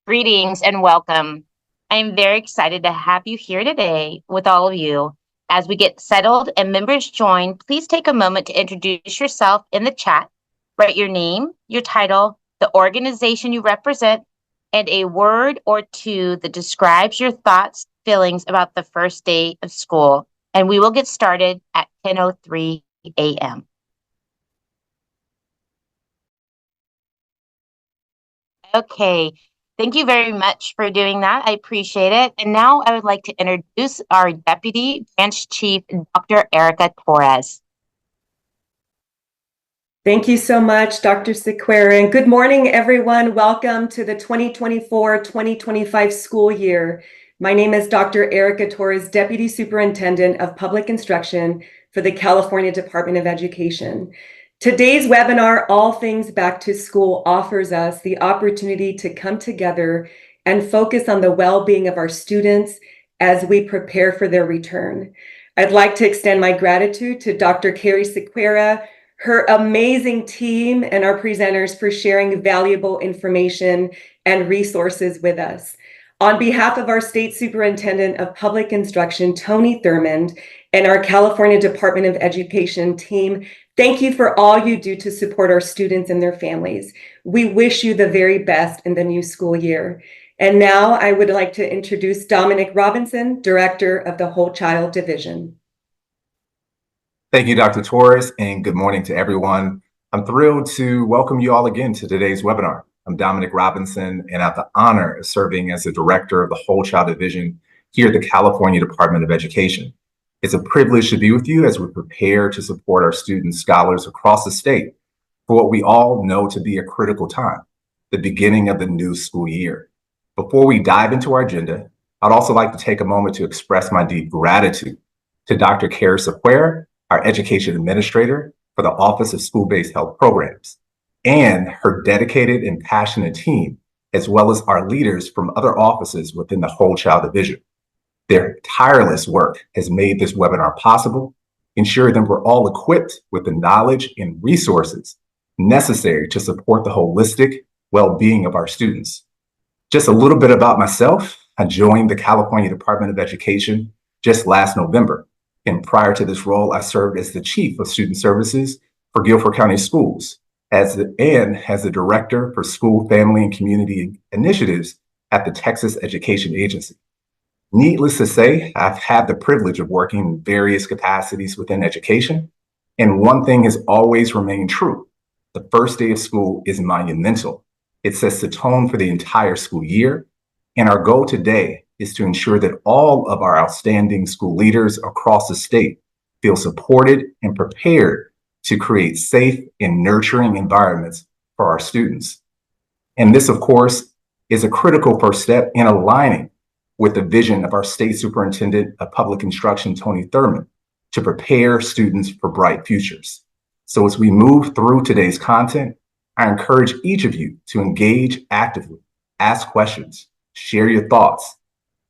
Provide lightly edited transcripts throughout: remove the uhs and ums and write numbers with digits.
Greetings and welcome. I am very excited to have you here today with all of you. As we get settled and members join, please take a moment to introduce yourself in the chat. Write your name, your title, the organization you represent, and a word or two that describes your thoughts, feelings about the first day of school. And we will get started at 10:03 a.m. Okay. Thank you very much for doing that. I appreciate it. And now I would like to introduce our Deputy Branch Chief, Dr. Erica Torres. Thank you so much, Dr. Sequeira. And good morning, everyone. Welcome to the 2024-2025 school year. My name is Dr. Erica Torres, Deputy Superintendent of Public Instruction for the California Department of Education. Today's webinar, All Things Back to School, offers us the opportunity to come together and focus on the well-being of our students as we prepare for their return. I'd like to extend my gratitude to Dr. Carrie Sequeira, her amazing team, and our presenters for sharing valuable information and resources with us. On behalf of our State Superintendent of Public Instruction, Tony Thurmond, and our California Department of Education team, thank you for all you do to support our students and their families. We wish you the very best in the new school year. And now I would like to introduce Dominic Robinson, Director of the Whole Child Division. Thank you, Dr. Torres, and good morning to everyone. I'm thrilled to welcome you all again to today's webinar. I'm Dominic Robinson, and I have the honor of serving as the Director of the Whole Child Division here at the California Department of Education. It's a privilege to be with you as we prepare to support our students, scholars across the state for what we all know to be a critical time, the beginning of the new school year. Before we dive into our agenda, I'd also like to take a moment to express my deep gratitude to Dr. Carrie Sequeira, our Education Administrator for the Office of School-Based Health Programs, and her dedicated and passionate team, as well as our leaders from other offices within the Whole Child Division. Their tireless work has made this webinar possible, ensuring that we're all equipped with the knowledge and resources necessary to support the holistic well-being of our students. Just a little bit about myself. I joined the California Department of Education just last November. And prior to this role, I served as the Chief of Student Services for Guilford County Schools as the Director for School, Family, and Community Initiatives at the Texas Education Agency. Needless to say, I've had the privilege of working in various capacities within education, and one thing has always remained true. The first day of school is monumental. It sets the tone for the entire school year, and our goal today is to ensure that all of our outstanding school leaders across the state feel supported and prepared to create safe and nurturing environments for our students. And this, of course, is a critical first step in aligning with the vision of our State Superintendent of Public Instruction, Tony Thurmond, to prepare students for bright futures. So as we move through today's content, I encourage each of you to engage actively, ask questions, share your thoughts,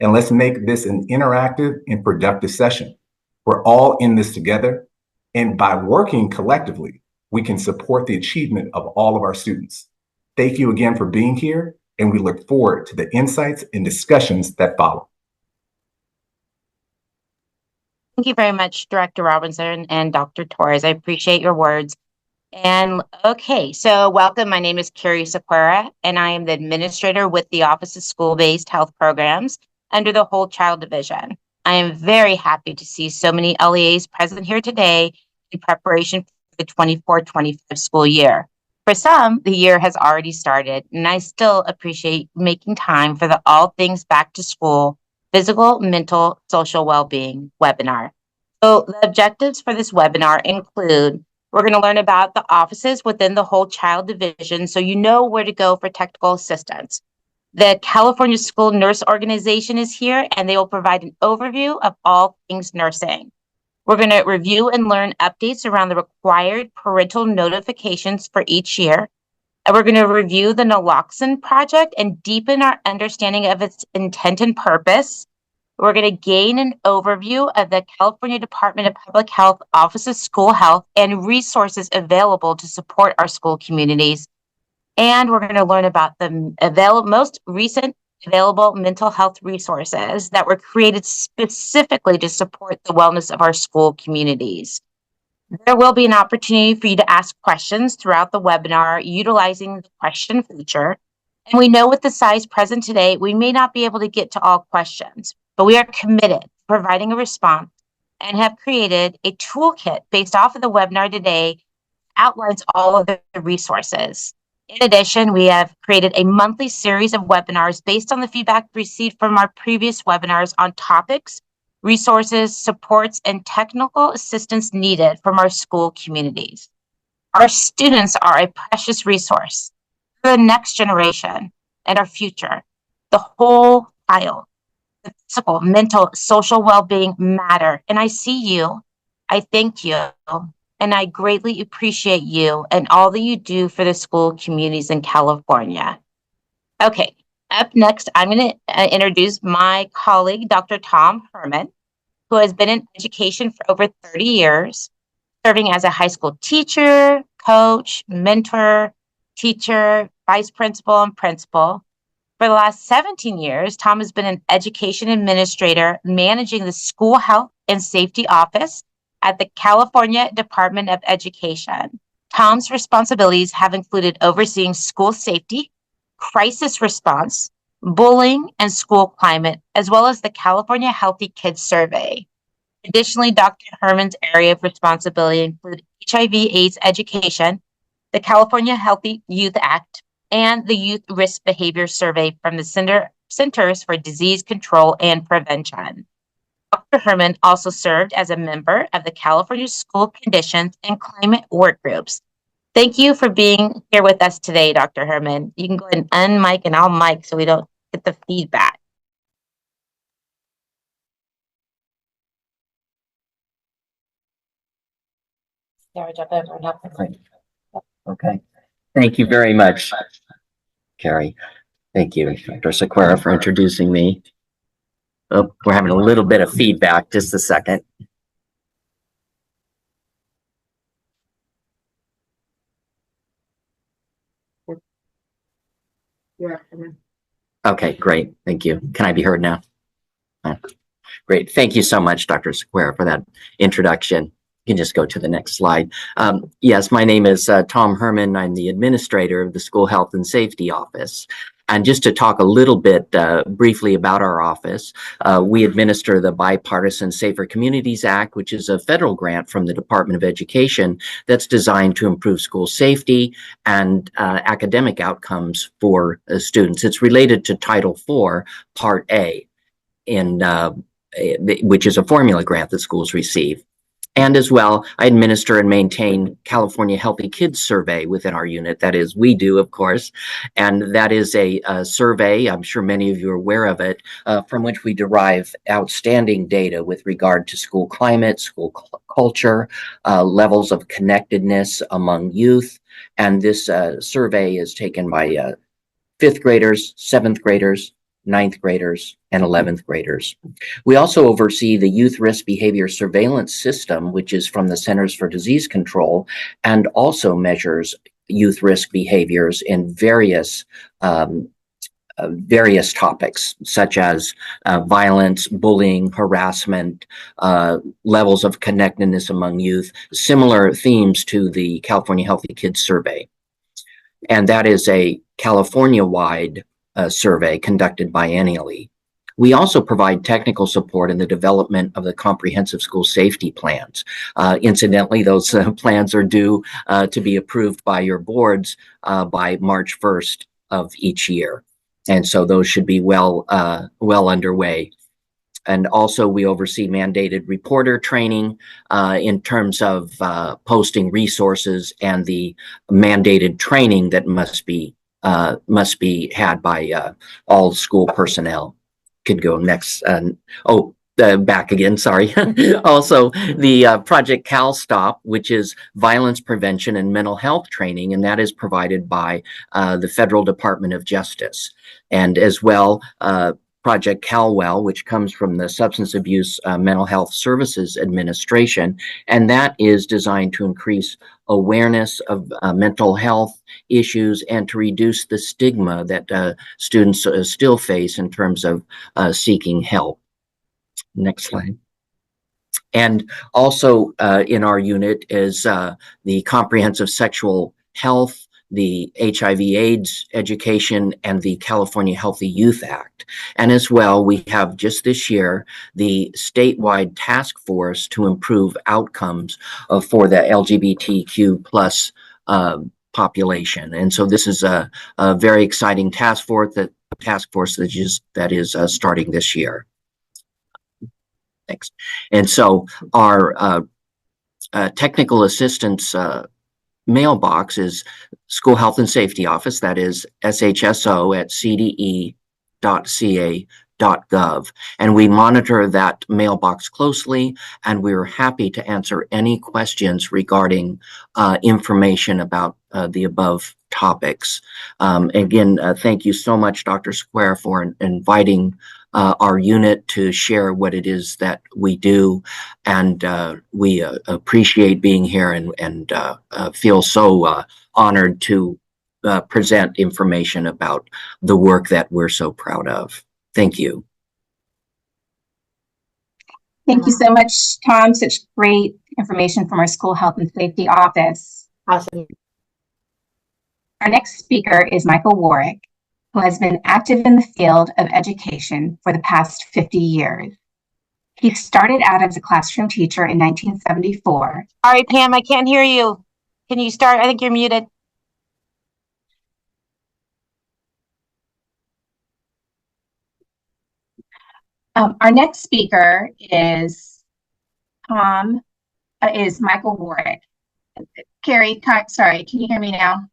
and let's make this an interactive and productive session. We're all in this together, and by working collectively, we can support the achievement of all of our students. Thank you again for being here, and we look forward to the insights and discussions that follow. Thank you very much, Director Robinson and Dr. Torres. I appreciate your words. And okay, so welcome. My name is Carrie Sequeira, and I am the administrator with the Office of School-Based Health Programs under the Whole Child Division. I am very happy to see so many LEAs present here today in preparation for the 24-25 school year. For some, the year has already started, and I still appreciate making time for the All Things Back to School Physical, Mental, Social Wellbeing webinar. So the objectives for this webinar include we're going to learn about the offices within the Whole Child Division so you know where to go for technical assistance. The California School Nurse Organization is here, and they will provide an overview of all things nursing. We're going to review and learn updates around the required parental notifications for each year. And we're going to review the naloxone project and deepen our understanding of its intent and purpose. We're going to gain an overview of the California Department of Public Health Office of School Health and resources available to support our school communities. And we're going to learn about the most recent available mental health resources that were created specifically to support the wellness of our school communities. There will be an opportunity for you to ask questions throughout the webinar utilizing the question feature. And we know with the size present today, we may not be able to get to all questions, but we are committed to providing a response and have created a toolkit based off of the webinar today, outlines all of the resources. In addition, we have created a monthly series of webinars based on the feedback received from our previous webinars on topics, resources, supports, and technical assistance needed from our school communities. Our students are a precious resource for the next generation and our future. The whole child, the physical, mental, social well-being matter. And I see you. I thank you. And I greatly appreciate you and all that you do for the school communities in California. Okay, up next, I'm going to introduce my colleague, Dr. Tom Herman, who has been in education for over 30 years, serving as a high school teacher, coach, mentor, teacher, vice principal, and principal. For the last 17 years, Tom has been an education administrator managing the School Health and Safety Office at the California Department of Education. Tom's responsibilities have included overseeing school safety, crisis response, bullying, and school climate, as well as the California Healthy Kids Survey. Additionally, Dr. Herman's area of responsibility include HIV/AIDS education, the California Healthy Youth Act, and the Youth Risk Behavior Survey from the Centers for Disease Control and Prevention. Dr. Herman also served as a member of the California School Conditions and Climate Work Groups. Thank you for being here with us today, Dr. Herman. You can go ahead and unmic and I'll mic so we don't get the feedback. Okay. Thank you very much, Carrie. Thank you, Dr. Sequeira, for introducing me. Oh, we're having a little bit of feedback. Just a second. Okay, great. Thank you. Can I be heard now? Great. Thank you so much, Dr. Sequeira, for that introduction. You can just go to the next slide. Yes, my name is Tom Herman. I'm the administrator of the School Health and Safety Office. And just to talk a little bit briefly about our office, we administer the Bipartisan Safer Communities Act, which is a federal grant from the Department of Education that's designed to improve school safety and academic outcomes for students. It's related to Title IV, Part A, which is a formula grant that schools receive. And as well, I administer and maintain California Healthy Kids Survey within our unit. That is, we do, of course. And that is a survey, I'm sure many of you are aware of it, from which we derive outstanding data with regard to school climate, school culture, levels of connectedness among youth. And this survey is taken by 5th graders, 7th graders, 9th graders, and 11th graders. We also oversee the Youth Risk Behavior Surveillance System, which is from the Centers for Disease Control, and also measures youth risk behaviors in various topics, such as violence, bullying, harassment, levels of connectedness among youth, similar themes to the California Healthy Kids Survey. And that is a California-wide survey conducted biennially. We also provide technical support in the development of the comprehensive school safety plans. Incidentally, those plans are due to be approved by your boards by March 1st of each year. And so those should be well underway. And also we oversee mandated reporter training in terms of posting resources and the mandated training that must be had by all school personnel. Could go next. Back again, sorry. Also, the Project CalStop, which is violence prevention and mental health training, and that is provided by the Federal Department of Justice. And as well, Project CalWell, which comes from the Substance Abuse Mental Health Services Administration, and that is designed to increase awareness of mental health issues and to reduce the stigma that students still face in terms of seeking help. Next slide. And also in our unit is the comprehensive sexual health, the HIV/AIDS education, and the California Healthy Youth Act. And as well, we have just this year the statewide task force to improve outcomes for the LGBTQ plus population. And so this is a very exciting task force that is starting this year. Thanks. And so our technical assistance mailbox is School Health and Safety Office, that is shso@cde.ca.gov. And we monitor that mailbox closely, and we're happy to answer any questions regarding information about the above topics. Again, thank you so much, Dr. Sequeira, for inviting our unit to share what it is that we do, and we appreciate being here and feel so honored to present information about the work that we're so proud of. Thank you. Thank you so much, Tom. Such great information from our School Health and Safety Office. Awesome. Our next speaker is Michael Warwick, who has been active in the field of education for the past 50 years. He started out as a classroom teacher in 1974. All right, Pam, I can't hear you. Can you start? I think you're muted. Our next speaker is Michael Warwick. Carrie, sorry, can you hear me now?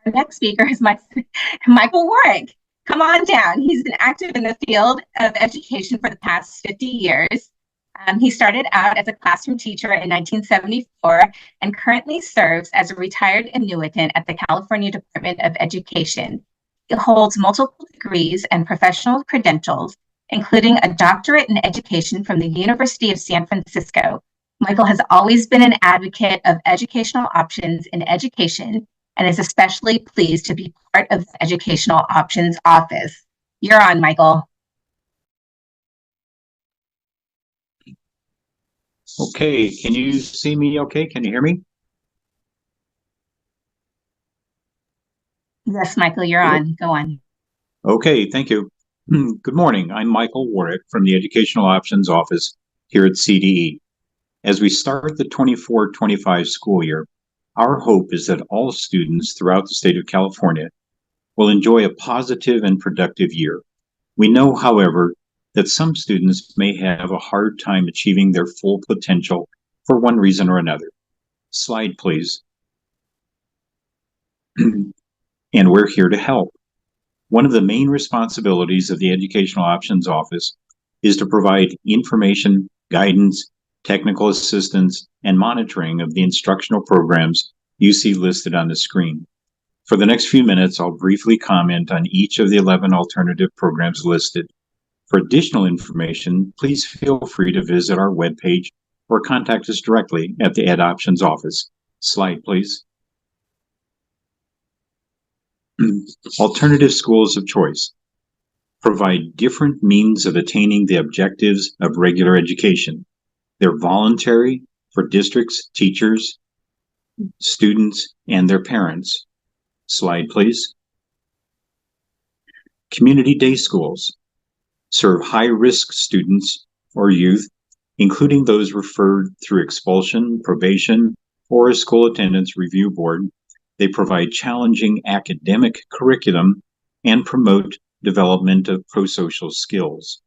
Our next speaker is Michael Warwick. Come on down. He's been active in the field of education for the past 50 years. He started out as a classroom teacher in 1974 and currently serves as a retired annuitant at the California Department of Education. He holds multiple degrees and professional credentials, including a doctorate in education from the University of San Francisco. Michael has always been an advocate of educational options in education and is especially pleased to be part of the Educational Options Office. You're on, Michael. Okay, can you see me okay? Can you hear me? Yes, Michael, you're on. Go on. Okay, thank you. Good morning. I'm Michael Warwick from the Educational Options Office here at CDE. As we start the 24-25 school year, our hope is that all students throughout the state of California will enjoy a positive and productive year. We know, however, that some students may have a hard time achieving their full potential for one reason or another. Slide, please. And we're here to help. One of the main responsibilities of the Educational Options Office is to provide information, guidance, technical assistance, and monitoring of the instructional programs you see listed on the screen. For the next few minutes, I'll briefly comment on each of the 11 alternative programs listed. For additional information, please feel free to visit our webpage or contact us directly at the Ed Options Office. Slide, please. Alternative schools of choice provide different means of attaining the objectives of regular education. They're voluntary for districts, teachers, students, and their parents. Slide, please. Community day schools serve high-risk students or youth, including those referred through expulsion, probation, or a school attendance review board. They provide challenging academic curriculum and promote development of pro-social skills.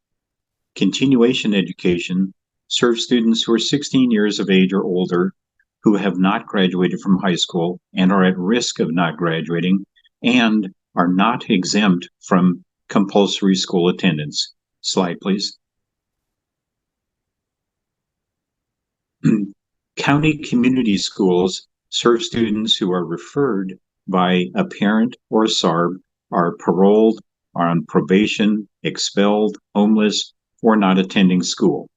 Continuation education serves students who are 16 years of age or older who have not graduated from high school and are at risk of not graduating and are not exempt from compulsory school attendance. Slide, please. County community schools serve students who are referred by a parent or a SARB, are paroled, are on probation, expelled, homeless, or not attending school.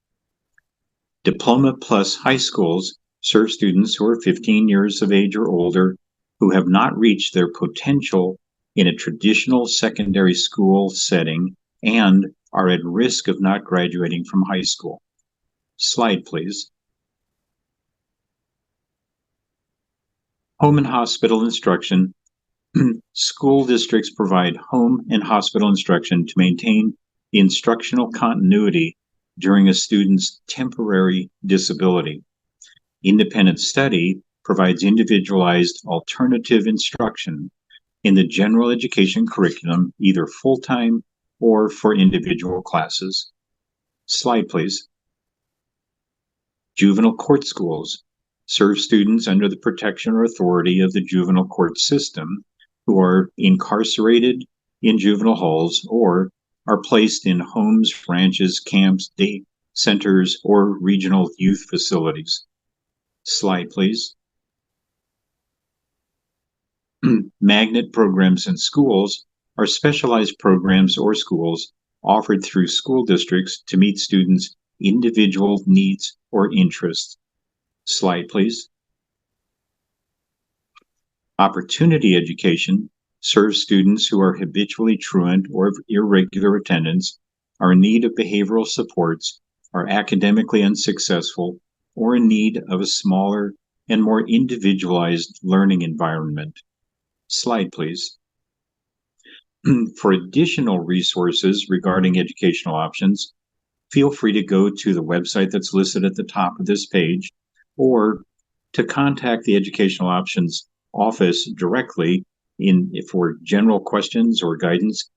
Diploma Plus high schools serve students who are 15 years of age or older who have not reached their potential in a traditional secondary school setting and are at risk of not graduating from high school. Slide, please. Home and hospital instruction. School districts provide home and hospital instruction to maintain the instructional continuity during a student's temporary disability. Independent study provides individualized alternative instruction in the general education curriculum, either full-time or for individual classes. Slide, please. Juvenile court schools serve students under the protection or authority of the juvenile court system who are incarcerated in juvenile halls or are placed in homes, ranches, camps, day centers, or regional youth facilities. Slide, please. Magnet programs in schools are specialized programs or schools offered through school districts to meet students' individual needs or interests. Slide, please. Opportunity education serves students who are habitually truant or of irregular attendance, are in need of behavioral supports, are academically unsuccessful, or in need of a smaller and more individualized learning environment. Slide, please. For additional resources regarding educational options, feel free to go to the website that's listed at the top of this page, or to contact the Educational Options Office directly for general questions or guidance.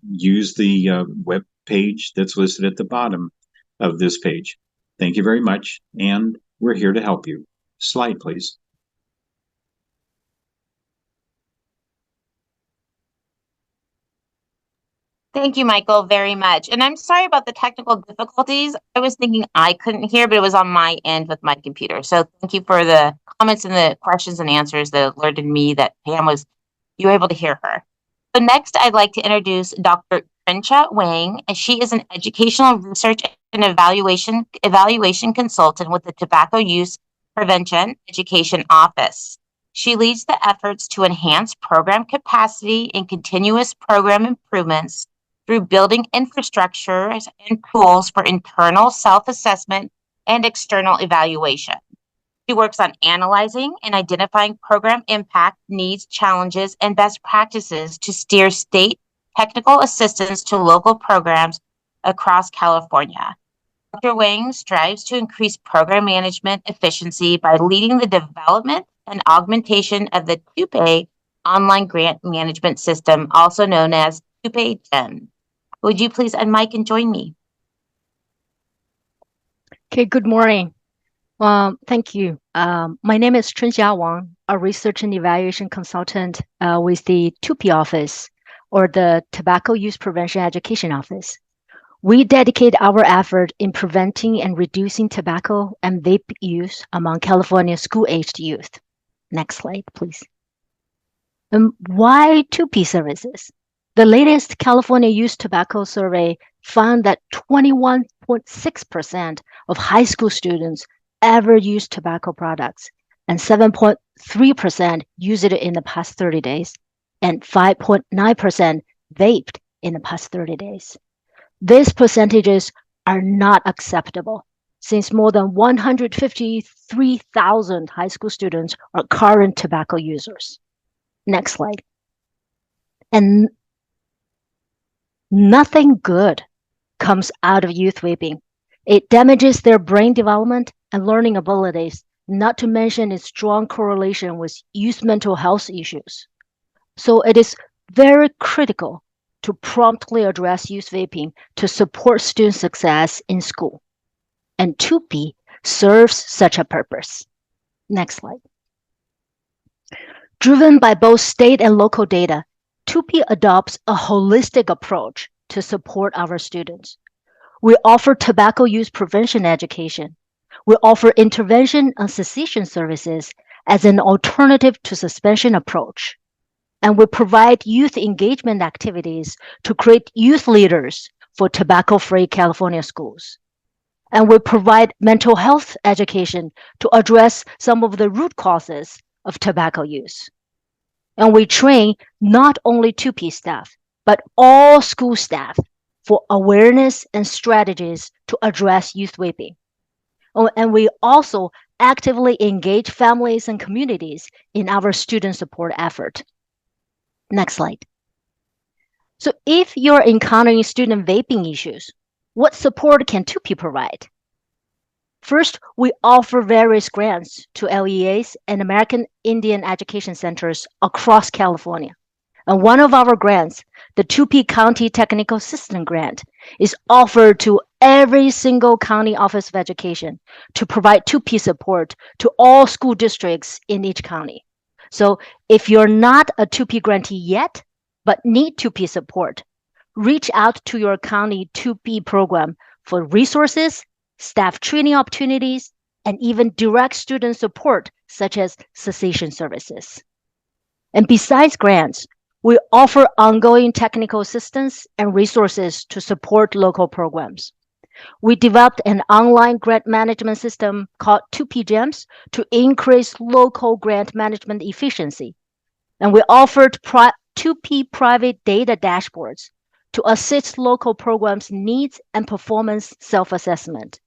Use the web page that's listed at the bottom of this page. Thank you very much, and we're here to help you. Slide, please. Thank you, Michael, very much. And I'm sorry about the technical difficulties. I was thinking I couldn't hear, but it was on my end with my computer. So thank you for the comments and the questions and answers that alerted me that you were able to hear her. So next, I'd like to introduce Dr. Trisha Wang, and she is an educational research and evaluation consultant with the Tobacco Use Prevention Education Office. She leads the efforts to enhance program capacity and continuous program improvements through building infrastructures and tools for internal self-assessment and external evaluation. She works on analyzing and identifying program impact, needs, challenges, and best practices to steer state technical assistance to local programs across California. Dr. Wang strives to increase program management efficiency by leading the development and augmentation of the TUPE online grant management system, also known as TUPE GEM. Would you please unmic and join me? Okay, good morning. Thank you. My name is Trisha Wang, a research and evaluation consultant with the TUPE office, or the Tobacco Use Prevention Education Office. We dedicate our effort in preventing and reducing tobacco and vape use among California school-aged youth. Next slide, please. Why TUPE services? The latest California Youth Tobacco Survey found that 21.6% of high school students ever use tobacco products, and 7.3% use it in the past 30 days, and 5.9% vaped in the past 30 days. These percentages are not acceptable, since more than 153,000 high school students are current tobacco users. Next slide. And nothing good comes out of youth vaping. It damages their brain development and learning abilities, not to mention its strong correlation with youth mental health issues. So it is very critical to promptly address youth vaping to support student success in school. And TUPE serves such a purpose. Next slide. Driven by both state and local data, TUPE adopts a holistic approach to support our students. We offer tobacco use prevention education. We offer intervention and cessation services as an alternative to suspension approach. And we provide youth engagement activities to create youth leaders for tobacco-free California schools. And we provide mental health education to address some of the root causes of tobacco use. And we train not only 2P staff, but all school staff for awareness and strategies to address youth vaping. Oh, and we also actively engage families and communities in our student support effort. Next slide. So if you're encountering student vaping issues, what support can 2P provide? First, we offer various grants to LEAs and American Indian Education Centers across California. And one of our grants, the 2P County Technical Assistance Grant, is offered to every single county office of education to provide 2P support to all school districts in each county. So if you're not a 2P grantee yet, but need 2P support, reach out to your county 2P program for resources, staff training opportunities, and even direct student support, such as cessation services. And besides grants, we offer ongoing technical assistance and resources to support local programs. We developed an online grant management system called 2P GEMS to increase local grant management efficiency. And we offered 2P private data dashboards to assist local programs' needs and performance self-assessment.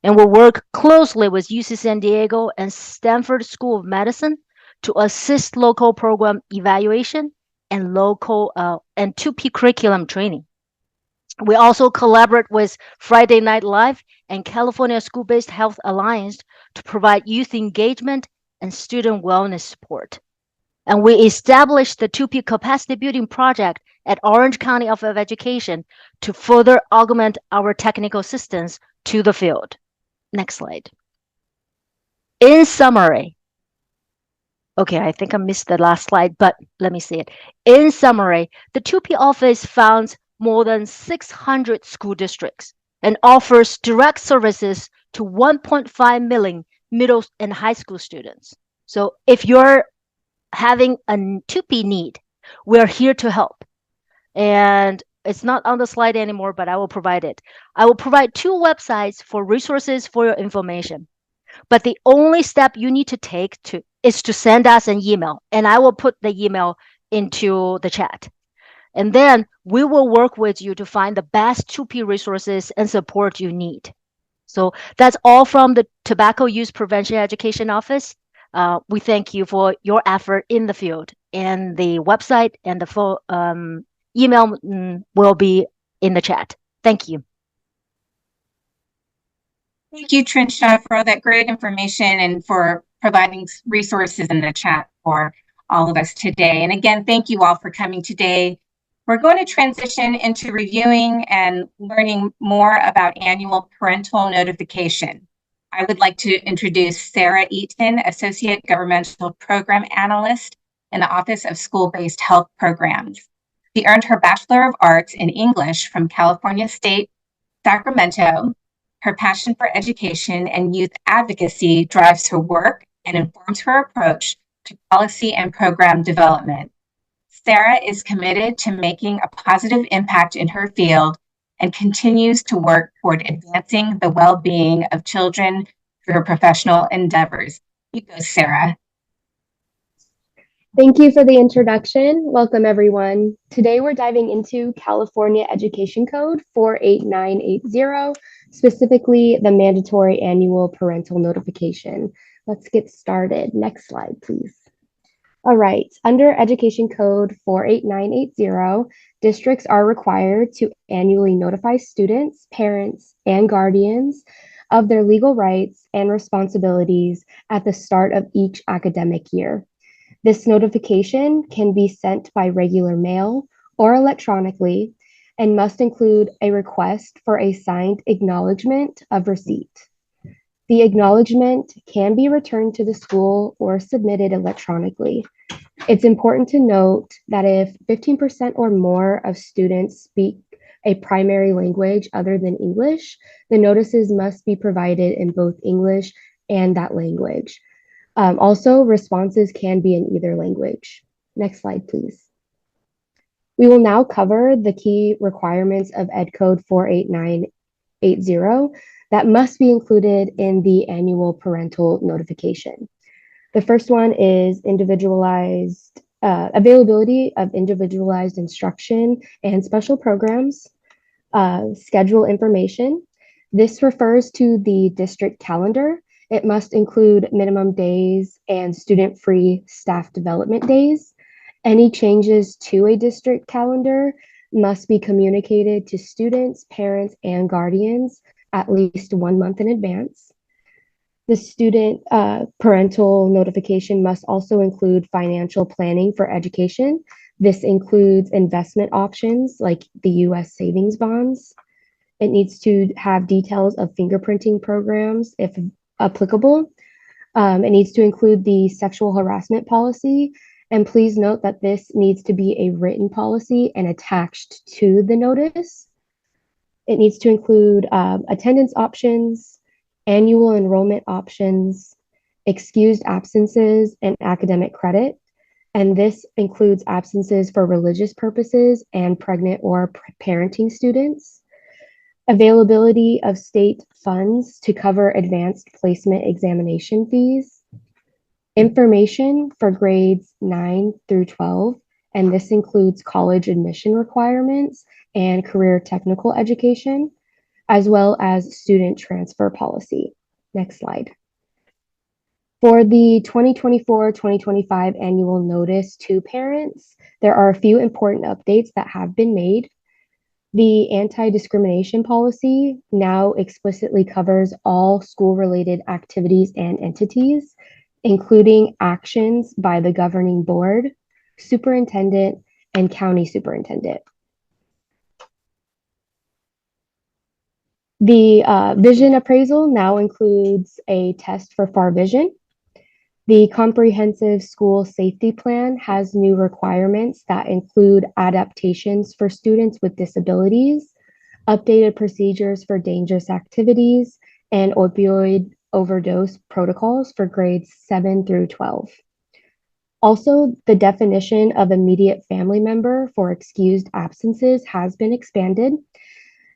And we work closely with UC San Diego and Stanford School of Medicine to assist local program evaluation and local and 2P curriculum training. We also collaborate with Friday Night Live and California School-Based Health Alliance to provide youth engagement and student wellness support. And we established the 2P capacity building project at Orange County Office of Education to further augment our technical assistance to the field. Next slide. In summary, okay, I think I missed the last slide, but let me see it. In summary, the 2P office founds more than 600 school districts and offers direct services to 1.5 million middle and high school students. So if you're having a 2P need, we're here to help. And it's not on the slide anymore, but I will provide it. I will provide 2 websites for resources for your information. But the only step you need to take is to send us an email, and I will put the email into the chat. And then we will work with you to find the best 2P resources and support you need. So that's all from the Tobacco Use Prevention Education Office. We thank you for your effort in the field, and the website and the full email will be in the chat. Thank you. Thank you, Tricia, for all that great information and for providing resources in the chat for all of us today. And again, thank you all for coming today. We're going to transition into reviewing and learning more about annual parental notification. I would like to introduce Sarah Eaton, Associate Governmental Program Analyst in the Office of School-Based Health Programs. She earned her Bachelor of Arts in English from California State, Sacramento. Her passion for education and youth advocacy drives her work and informs her approach to policy and program development. Sarah is committed to making a positive impact in her field and continues to work toward advancing the well-being of children through her professional endeavors. You go, Sarah. Thank you for the introduction. Welcome, everyone. Today, we're diving into California Education Code 48980, specifically the mandatory annual parental notification. Let's get started. Next slide, please. All right, under Education Code 48980, districts are required to annually notify students, parents, and guardians of their legal rights and responsibilities at the start of each academic year. This notification can be sent by regular mail or electronically and must include a request for a signed acknowledgement of receipt. The acknowledgement can be returned to the school or submitted electronically. It's important to note that if 15% or more of students speak a primary language other than English, the notices must be provided in both English and that language. Also, responses can be in either language. Next slide, please. We will now cover the key requirements of Ed Code 48980 that must be included in the annual parental notification. The first one is individualized availability of individualized instruction and special programs, schedule information. This refers to the district calendar. It must include minimum days and student-free staff development days. Any changes to a district calendar must be communicated to students, parents, and guardians at least 1 month in advance. The student parental notification must also include financial planning for education. This includes investment options like the US savings bonds. It needs to have details of fingerprinting programs if applicable. It needs to include the sexual harassment policy. And please note that this needs to be a written policy and attached to the notice. It needs to include attendance options, annual enrollment options, excused absences, and academic credit. And this includes absences for religious purposes and pregnant or parenting students. Availability of state funds to cover advanced placement examination fees. Information for grades 9 through 12, and this includes college admission requirements and career technical education, as well as student transfer policy. Next slide. For the 2024-2025 annual notice to parents, there are a few important updates that have been made. The anti-discrimination policy now explicitly covers all school-related activities and entities, including actions by the governing board, superintendent, and county superintendent. The vision appraisal now includes a test for far vision. The comprehensive school safety plan has new requirements that include adaptations for students with disabilities, updated procedures for dangerous activities, and opioid overdose protocols for grades 7 through 12. Also, the definition of immediate family member for excused absences has been expanded.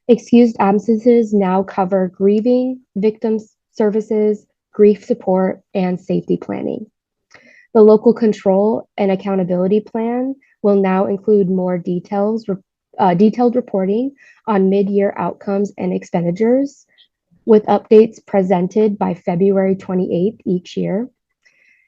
Excused absences now cover grieving, victims services, grief support, and safety planning. The local control and accountability plan will now include more detailed reporting on mid-year outcomes and expenditures, with updates presented by February 28th each year.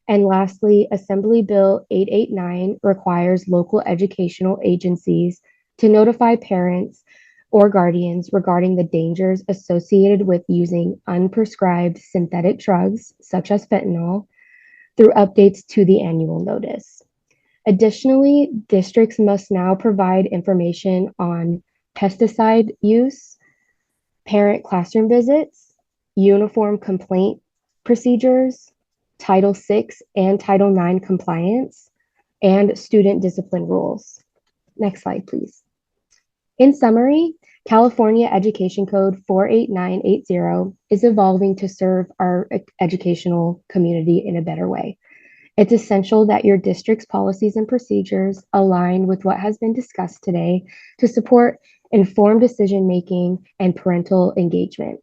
And lastly, Assembly Bill 889 requires local educational agencies to notify parents or guardians regarding the dangers associated with using unprescribed synthetic drugs, such as fentanyl, through updates to the annual notice. Additionally, districts must now provide information on pesticide use, parent classroom visits, uniform complaint procedures, Title VI and Title IX compliance, and student discipline rules. Next slide, please. In summary, California Education Code 48980 is evolving to serve our educational community in a better way. It's essential that your district's policies and procedures align with what has been discussed today to support informed decision-making and parental engagement.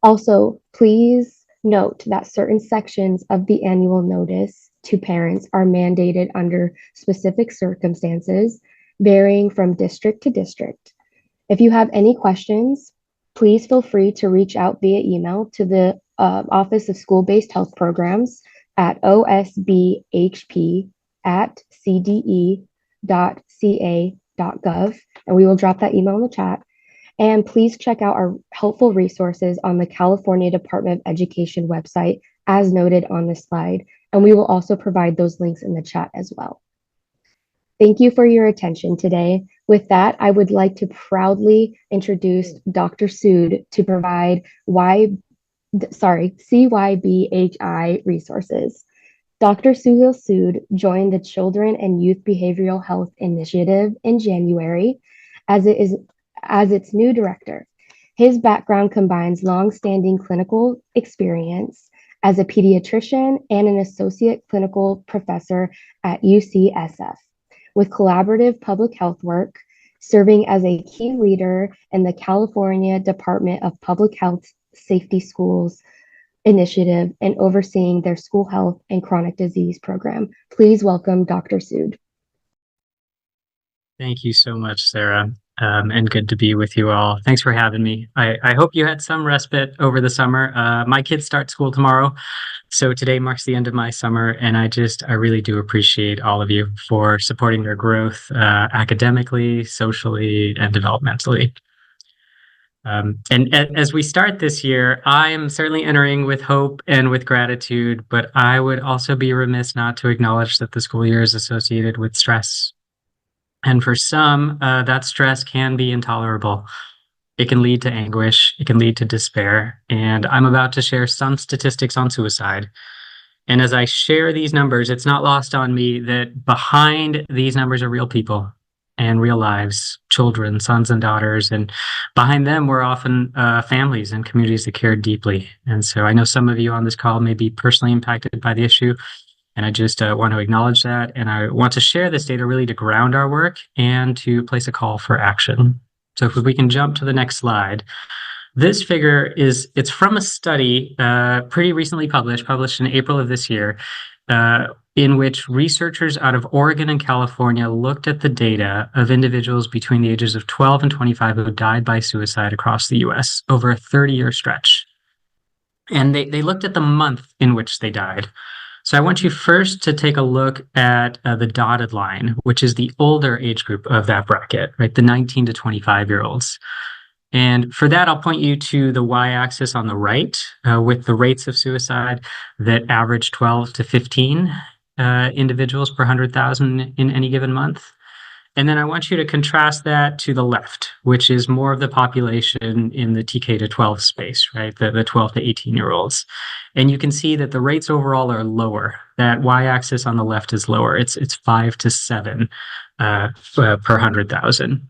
Also, please note that certain sections of the annual notice to parents are mandated under specific circumstances, varying from district to district. If you have any questions, please feel free to reach out via email to the Office of School-Based Health Programs at osbhp@cde.ca.gov, and we will drop that email in the chat. And please check out our helpful resources on the California Department of Education website, as noted on this slide, and we will also provide those links in the chat as well. Thank you for your attention today. With that, I would like to proudly introduce Dr. Sood to provide CYBHI resources. Dr. Suhil Sood joined the Children and Youth Behavioral Health Initiative in January as its new director. His background combines long-standing clinical experience as a pediatrician and an associate clinical professor at UCSF, with collaborative public health work, serving as a key leader in the California Department of Public Health Safety Schools initiative and overseeing their school health and chronic disease program. Please welcome Dr. Sood. Thank you so much, Sarah, and good to be with you all. Thanks for having me. I hope you had some respite over the summer. My kids start school tomorrow, so today marks the end of my summer, and I really do appreciate all of you for supporting their growth academically, socially, and developmentally. And as we start this year, I am certainly entering with hope and with gratitude, but I would also be remiss not to acknowledge that the school year is associated with stress. And for some, that stress can be intolerable. It can lead to anguish. It can lead to despair. And I'm about to share some statistics on suicide. And as I share these numbers, it's not lost on me that behind these numbers are real people and real lives, children, sons and daughters. And behind them were often families and communities that cared deeply. And so I know some of you on this call may be personally impacted by the issue. And I just want to acknowledge that. And I want to share this data really to ground our work and to place a call for action. So if we can jump to the next slide. This figure it's from a study pretty recently published in April of this year, in which researchers out of Oregon and California looked at the data of individuals between the ages of 12 and 25 who died by suicide across the US over a 30-year stretch. And they looked at the month in which they died. So I want you first to take a look at the dotted line, which is the older age group of that bracket, right? The 19 to 25-year-olds. And for that, I'll point you to the y-axis on the right with the rates of suicide that average 12 to 15 individuals per 100,000 in any given month. And then I want you to contrast that to the left, which is more of the population in the TK to 12 space, right? The 12 to 18-year-olds. And you can see that the rates overall are lower. That y-axis on the left is lower. It's 5 to 7 per 100,000.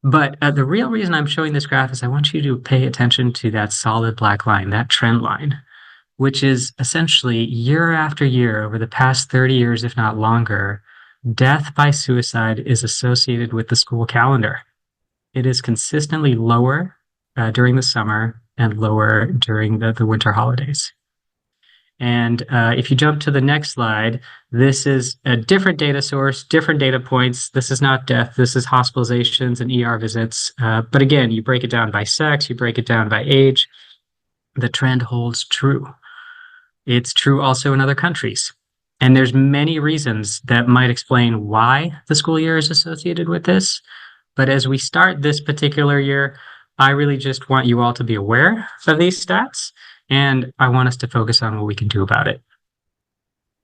But the real reason I'm showing this graph is I want you to pay attention to that solid black line, that trend line, which is essentially year after year over the past 30 years, if not longer, death by suicide is associated with the school calendar. It is consistently lower during the summer and lower during the winter holidays. And if you jump to the next slide, this is a different data source, different data points. This is not death. This is hospitalizations and ER visits. But again, you break it down by sex, you break it down by age. The trend holds true. It's true also in other countries. And there's many reasons that might explain why the school year is associated with this. But as we start this particular year, I really just want you all to be aware of these stats, and I want us to focus on what we can do about it.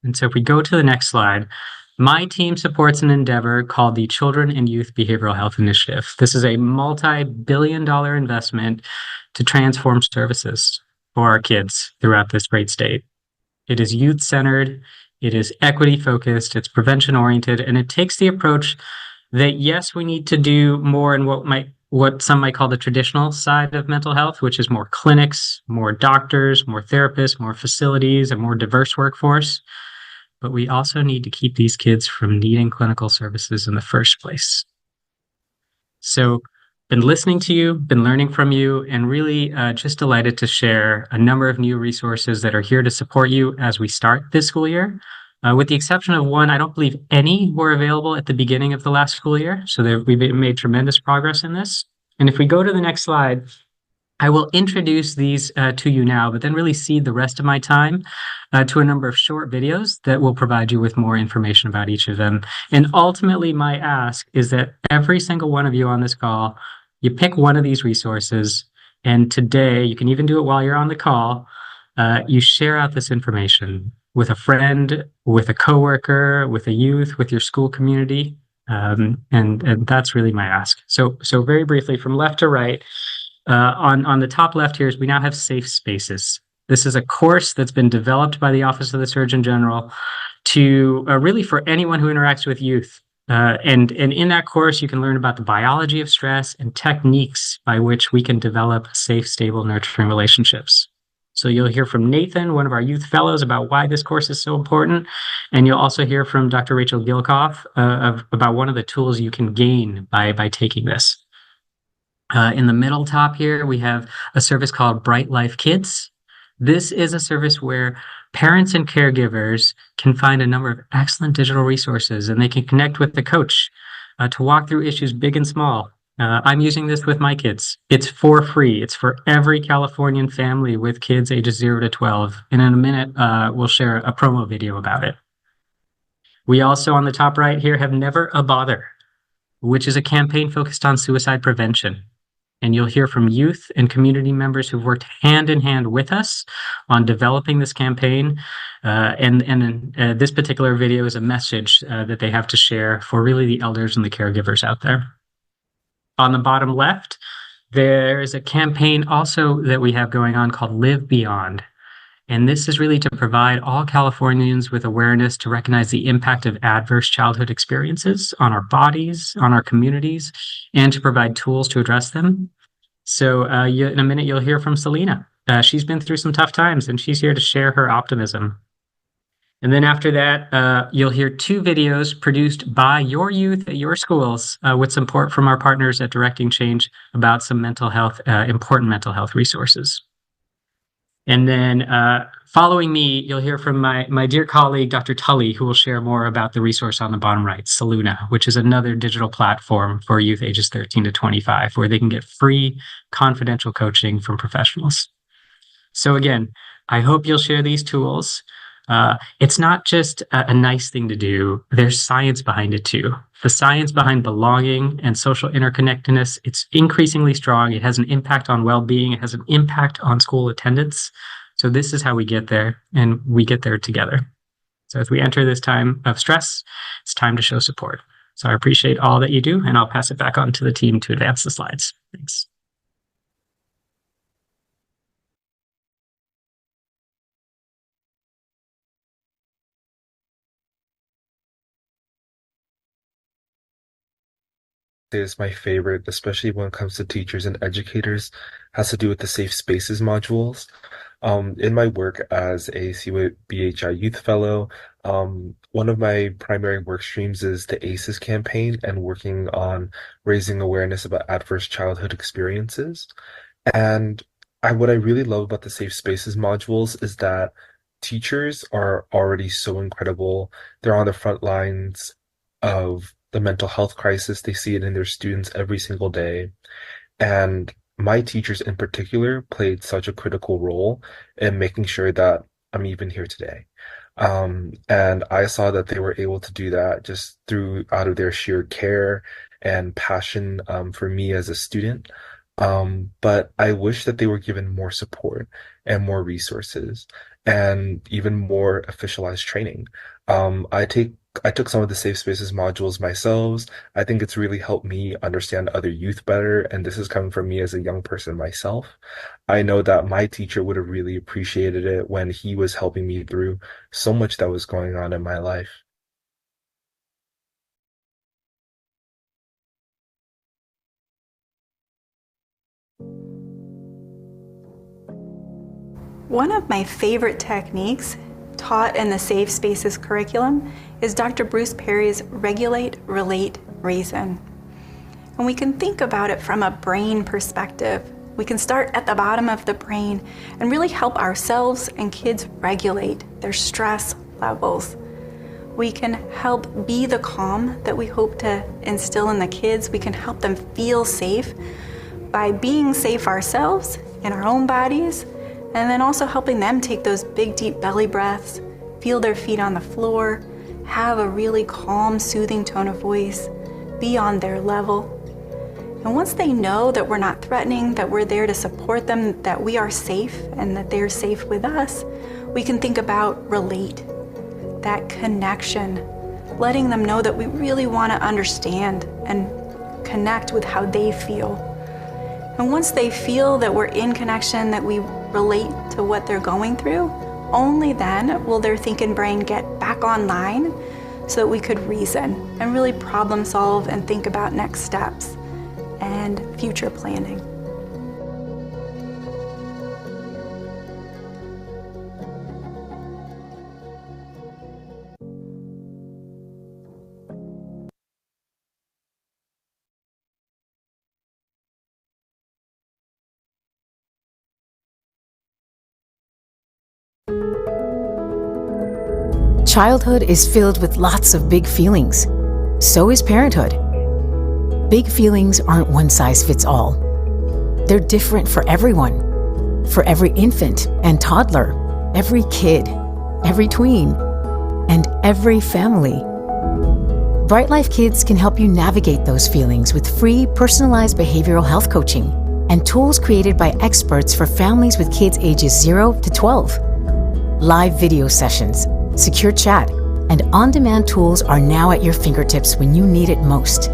And so if we go to the next slide, my team supports an endeavor called the Children and Youth Behavioral Health Initiative. This is a multi-billion-dollar investment to transform services for our kids throughout this great state. It is youth-centered. It is equity-focused, it's prevention-oriented, and it takes the approach that, yes, we need to do more in what some might call the traditional side of mental health, which is more clinics, more doctors, more therapists, more facilities, a more diverse workforce. But we also need to keep these kids from needing clinical services in the first place. So, been listening to you, been learning from you, and really just delighted to share a number of new resources that are here to support you as we start this school year. With the exception of one, I don't believe any were available at the beginning of the last school year, so we've made tremendous progress in this. And if we go to the next slide, I will introduce these to you now, but then really cede the rest of my time to a number of short videos that will provide you with more information about each of them. And ultimately, my ask is that every single one of you on this call, you pick one of these resources, and today, you can even do it while you're on the call, you share out this information with a friend, with a coworker, with a youth, with your school community, and that's really my ask. So very briefly, from left to right, on the top left here is we now have Safe Spaces. This is a course that's been developed by the Office of the Surgeon General to really for anyone who interacts with youth. And in that course, you can learn about the biology of stress and techniques by which we can develop safe, stable, nurturing relationships. So you'll hear from Nathan, one of our youth fellows, about why this course is so important. And you'll also hear from Dr. Rachel Gilkoff about one of the tools you can gain by taking this. In the middle top here, we have a service called Bright Life Kids. This is a service where parents and caregivers can find a number of excellent digital resources, and they can connect with the coach to walk through issues big and small. I'm using this with my kids. It's for free. It's for every Californian family with kids ages 0 to 12. And in a minute, we'll share a promo video about it. We also, on the top right here, have Never a Bother, which is a campaign focused on suicide prevention. And you'll hear from youth and community members who've worked hand in hand with us on developing this campaign. This particular video is a message that they have to share for really the elders and the caregivers out there. On the bottom left, there is a campaign also that we have going on called Live Beyond. And this is really to provide all Californians with awareness to recognize the impact of adverse childhood experiences on our bodies, on our communities, and to provide tools to address them. So in a minute, you'll hear from Selena. She's been through some tough times, and she's here to share her optimism. And then after that, you'll hear 2 videos produced by your youth at your schools with support from our partners at Directing Change about some mental health, important mental health resources. And then following me, you'll hear from my dear colleague, Dr. Tully, who will share more about the resource on the bottom right, Saluna, which is another digital platform for youth ages 13 to 25, where they can get free confidential coaching from professionals. So again, I hope you'll share these tools. It's not just a nice thing to do. There's science behind it too. The science behind belonging and social interconnectedness, it's increasingly strong. It has an impact on well-being. It has an impact on school attendance. So this is how we get there, and we get there together. So as we enter this time of stress, it's time to show support. So I appreciate all that you do, and I'll pass it back on to the team to advance the slides. Thanks. Is my favorite, especially when it comes to teachers and educators, has to do with the Safe Spaces modules. In my work as a CBHI Youth Fellow, one of my primary work streams is the ACEs campaign and working on raising awareness about adverse childhood experiences. And what I really love about the Safe Spaces modules is that teachers are already so incredible. They're on the front lines of the mental health crisis. They see it in their students every single day. And my teachers in particular played such a critical role in making sure that I'm even here today. And I saw that they were able to do that just out of their sheer care and passion for me as a student. But I wish that they were given more support and more resources and even more officialized training. I took some of the Safe Spaces modules myself. I think it's really helped me understand other youth better, and this is coming from me as a young person myself. I know that my teacher would have really appreciated it when he was helping me through so much that was going on in my life. One of my favorite techniques taught in the Safe Spaces curriculum is Dr. Bruce Perry's Regulate, Relate, Reason. And we can think about it from a brain perspective. We can start at the bottom of the brain and really help ourselves and kids regulate their stress levels. We can help be the calm that we hope to instill in the kids. We can help them feel safe by being safe ourselves in our own bodies, and then also helping them take those big, deep belly breaths, feel their feet on the floor, have a really calm, soothing tone of voice, be on their level. And once they know that we're not threatening, that we're there to support them, that we are safe and that they're safe with us, we can think about relate, that connection, letting them know that we really want to understand and connect with how they feel. And once they feel that we're in connection, that we relate to what they're going through, only then will their thinking brain get back online so that we could reason and really problem solve and think about next steps and future planning. Childhood is filled with lots of big feelings. So is parenthood. Big feelings aren't one size fits all. They're different for everyone. For every infant and toddler, every kid, every tween, and every family. Bright Life Kids can help you navigate those feelings with free, personalized behavioral health coaching and tools created by experts for families with kids ages 0 to 12. Live video sessions, secure chat, and on-demand tools are now at your fingertips when you need it most.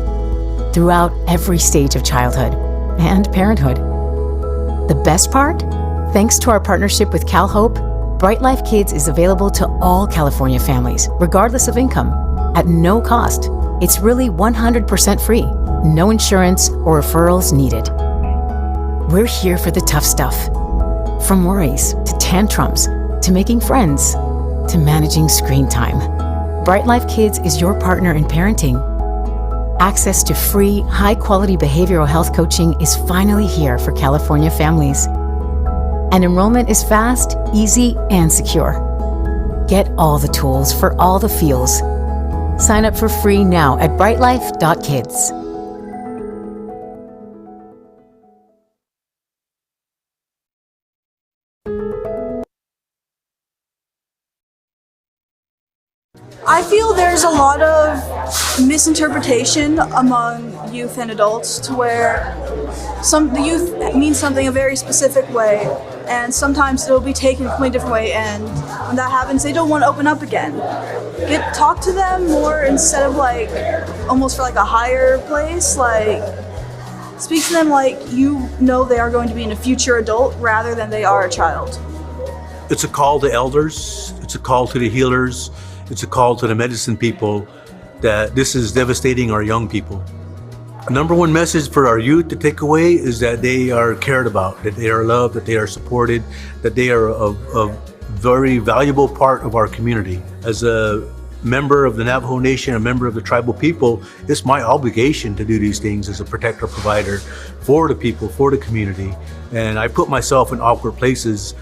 Throughout every stage of childhood and parenthood. The best part? Thanks to our partnership with CalHope, Bright Life Kids is available to all California families, regardless of income, at no cost. It's really 100% free. No insurance or referrals needed. We're here for the tough stuff. From worries to tantrums to making friends to managing screen time. Bright Life Kids is your partner in parenting. Access to free, high-quality behavioral health coaching is finally here for California families. And enrollment is fast, easy, and secure. Get all the tools for all the feels. Sign up for free now at brightlife.kids. I feel there's a lot of misinterpretation among youth and adults to where the youth means something a very specific way, and sometimes it'll be taken a completely different way, and when that happens, they don't want to open up again. Talk to them more instead of like almost for like a higher place, like speak to them like you know they are going to be in a future adult rather than they are a child. It's a call to elders, it's a call to the healers, it's a call to the medicine people that this is devastating our young people. The number one message for our youth to take away is that they are cared about, that they are loved, that they are supported, that they are a very valuable part of our community. As a member of the Navajo Nation, a member of the tribal people, it's my obligation to do these things as a protector provider for the people, for the community. And I put myself in awkward places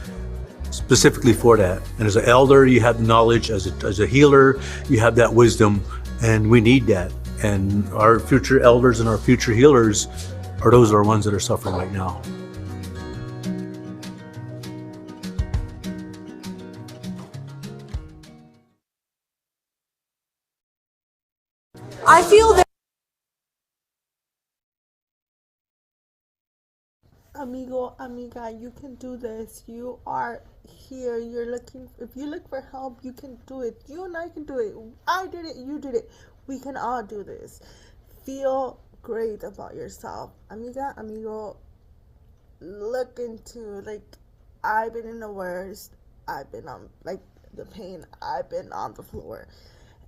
specifically for that. And as an elder, you have the knowledge. As a healer, you have that wisdom, and we need that. And our future elders and our future healers are those are the ones that are suffering right now. I feel that Amigo, amiga, you can do this. You are here. If you look for help, you can do it. You and I can do it. I did it, you did it. We can all do this. Feel great about yourself. Amiga, amigo, look into, I've been in the worst. I've been on, the pain. I've been on the floor.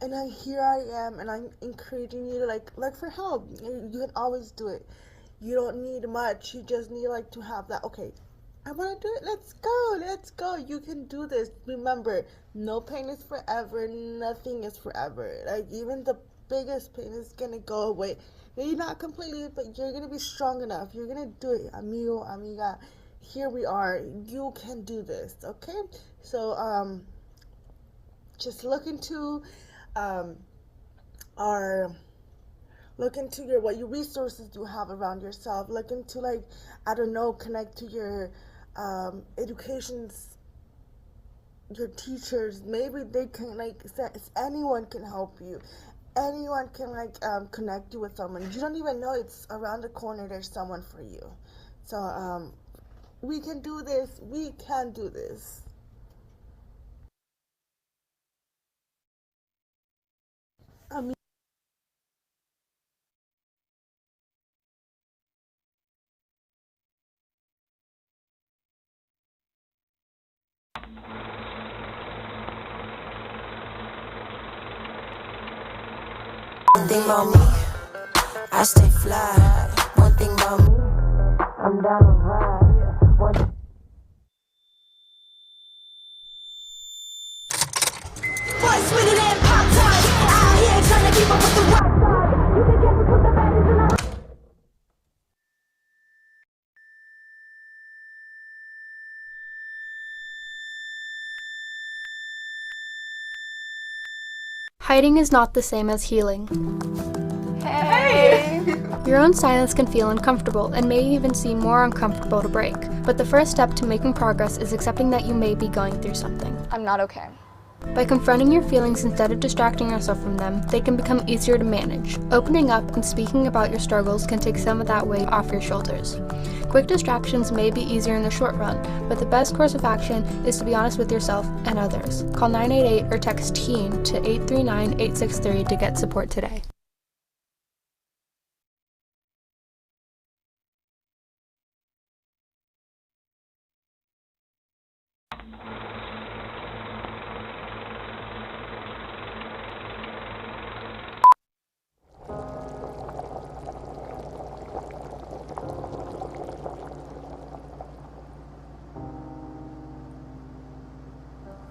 And here I am, and I'm encouraging you to, look for help. You can always do it. You don't need much. You just need to have that, okay, I want to do it. Let's go. You can do this. Remember, no pain is forever. Nothing is forever. Even the biggest pain is going to go away. Maybe not completely, but you're going to be strong enough. You're going to do it. Amigo, amiga, here we are. You can do this, okay? So, just look into what your resources you have around yourself. Look into I don't know, connect to your educations, your teachers. Maybe they can anyone can help you. Anyone can connect you with someone. You don't even know it's around the corner. There's someone for you. So we can do this. We can do this. One thing about me, I stay fly. One thing about me, I'm down to ride. Boy, spinning and pop time. Out here trying to keep up with the rock side. You can catch us with the baddies in our Hiding is not the same as healing. Hey! Your own silence can feel uncomfortable and may even seem more uncomfortable to break. But the first step to making progress is accepting that you may be going through something. I'm not okay. By confronting your feelings instead of distracting yourself from them, they can become easier to manage. Opening up and speaking about your struggles can take some of that weight off your shoulders. Quick distractions may be easier in the short run, but the best course of action is to be honest with yourself and others. Call 988 or text TEEN to 839-863 to get support today.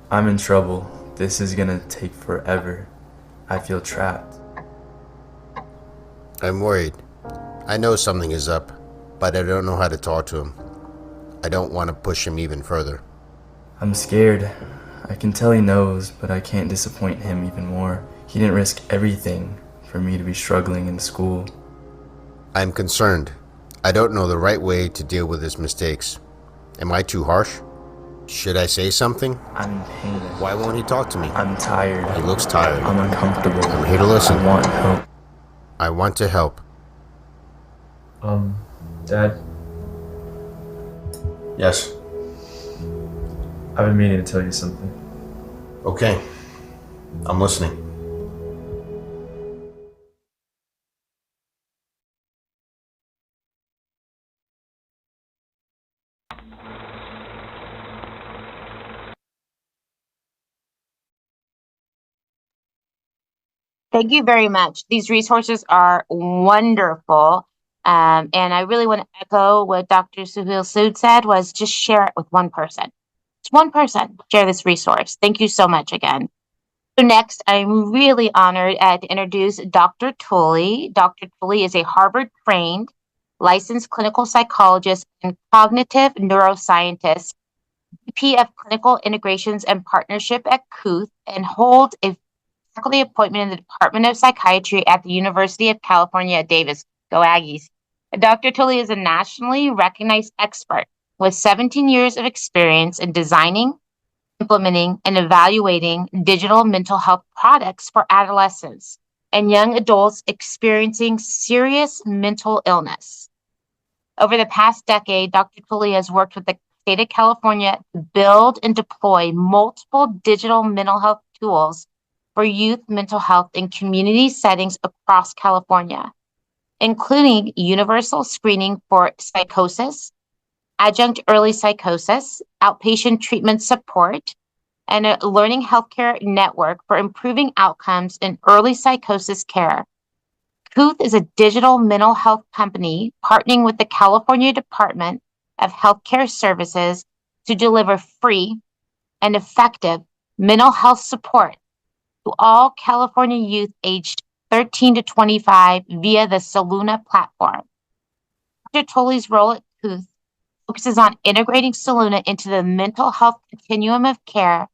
I'm in trouble. This is gonna take forever. I feel trapped. I'm worried. I know something is up, but I don't know how to talk to him. I don't want to push him even further. I'm scared. I can tell he knows, but I can't disappoint him even more. He didn't risk everything for me to be struggling in school. I'm concerned. I don't know the right way to deal with his mistakes. Am I too harsh? Should I say something? I'm in pain. Why won't he talk to me? I'm tired. He looks tired. I'm uncomfortable. I'm here to listen. I want help. I want to help. Dad? Yes. I've been meaning to tell you something. Okay. I'm listening. Thank you very much. These resources are wonderful. And I really want to echo what Dr. Suhail Sood said, was just share it with one person. Just one person, share this resource. Thank you so much again. So next, I'm really honored to introduce Dr. Tully. Dr. Tully is a Harvard-trained licensed clinical psychologist and cognitive neuroscientist, VP of Clinical Integrations and Partnership at KUTH, and holds a faculty appointment in the Department of Psychiatry at the University of California at Davis. Go Aggies. Dr. Tully is a nationally recognized expert with 17 years of experience in designing, implementing, and evaluating digital mental health products for adolescents and young adults experiencing serious mental illness. Over the past decade, Dr. Tully has worked with the state of California to build and deploy multiple digital mental health tools for youth mental health in community settings across California, including universal screening for psychosis, adjunct early psychosis, outpatient treatment support, and a learning healthcare network for improving outcomes in early psychosis care. KUTH is a digital mental health company partnering with the California Department of Healthcare Services to deliver free and effective mental health support to all California youth aged 13 to 25 via the Soluna platform. Dr. Tully's role at KUTH focuses on integrating Soluna into the mental health continuum of care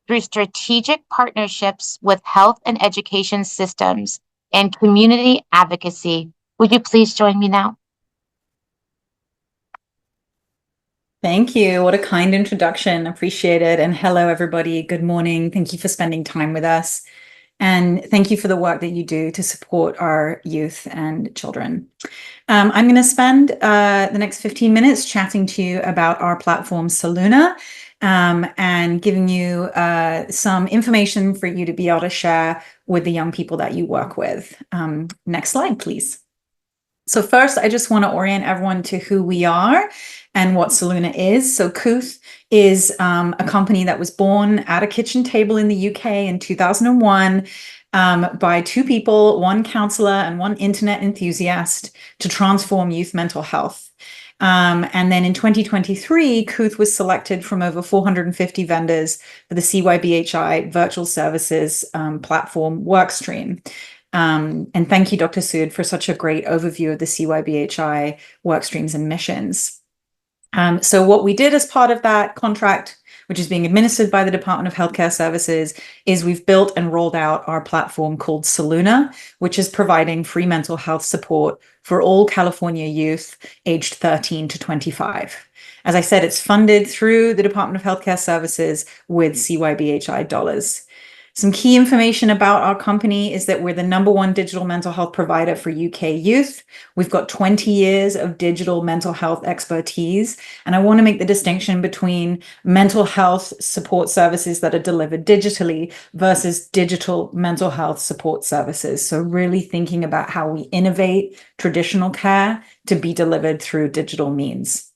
through strategic partnerships with health and education systems and community advocacy. Would you please join me now? Thank you. What a kind introduction. Appreciate it. And hello, everybody. Good morning. Thank you for spending time with us. And thank you for the work that you do to support our youth and children. I'm going to spend the next 15 minutes chatting to you about our platform, Soluna, and giving you some information for you to be able to share with the young people that you work with. Next slide, please. So first, I just want to orient everyone to who we are and what Soluna is. So KUTH is a company that was born at a kitchen table in the UK in 2001 by two people, one counselor and one internet enthusiast, to transform youth mental health. And then in 2023, KUTH was selected from over 450 vendors for the CYBHI Virtual Services Platform Workstream. And thank you, Dr. Sood, for such a great overview of the CYBHI work streams and missions. So what we did as part of that contract, which is being administered by the Department of Healthcare Services, is we've built and rolled out our platform called Soluna, which is providing free mental health support for all California youth aged 13 to 25. As I said, it's funded through the Department of Healthcare Services with CYBHI dollars. Some key information about our company is that we're the #1 digital mental health provider for UK youth. We've got 20 years of digital mental health expertise. And I want to make the distinction between mental health support services that are delivered digitally versus digital mental health support services. So really thinking about how we innovate traditional care to be delivered through digital means.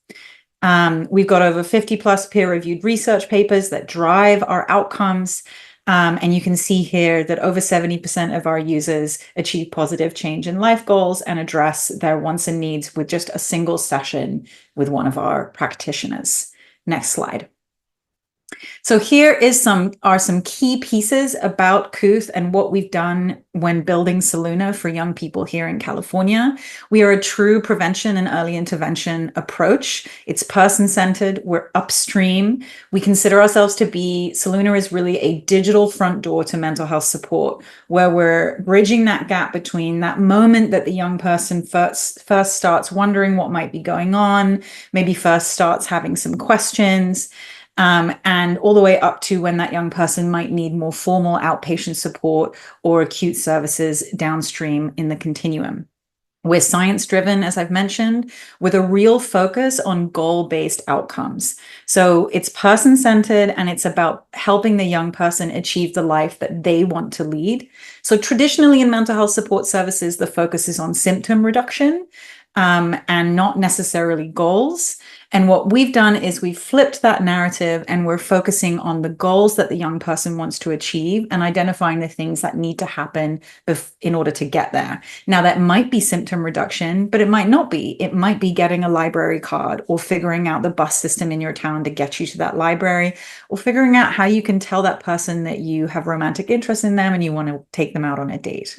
We've got over 50 plus peer-reviewed research papers that drive our outcomes. And you can see here that over 70% of our users achieve positive change in life goals and address their wants and needs with just a single session with one of our practitioners. Next slide. So here are some key pieces about Kooth and what we've done when building Soluna for young people here in California. We are a true prevention and early intervention approach. It's person-centered. We're upstream. We consider ourselves to be, Soluna is really a digital front door to mental health support, where we're bridging that gap between that moment that the young person first starts wondering what might be going on, maybe first starts having some questions, and all the way up to when that young person might need more formal outpatient support or acute services downstream in the continuum. We're science-driven, as I've mentioned, with a real focus on goal-based outcomes. So it's person-centered and it's about helping the young person achieve the life that they want to lead. So traditionally in mental health support services, the focus is on symptom reduction and not necessarily goals. And what we've done is we've flipped that narrative and we're focusing on the goals that the young person wants to achieve and identifying the things that need to happen in order to get there. Now, that might be symptom reduction, but it might not be. It might be getting a library card or figuring out the bus system in your town to get you to that library, or figuring out how you can tell that person that you have romantic interest in them and you want to take them out on a date.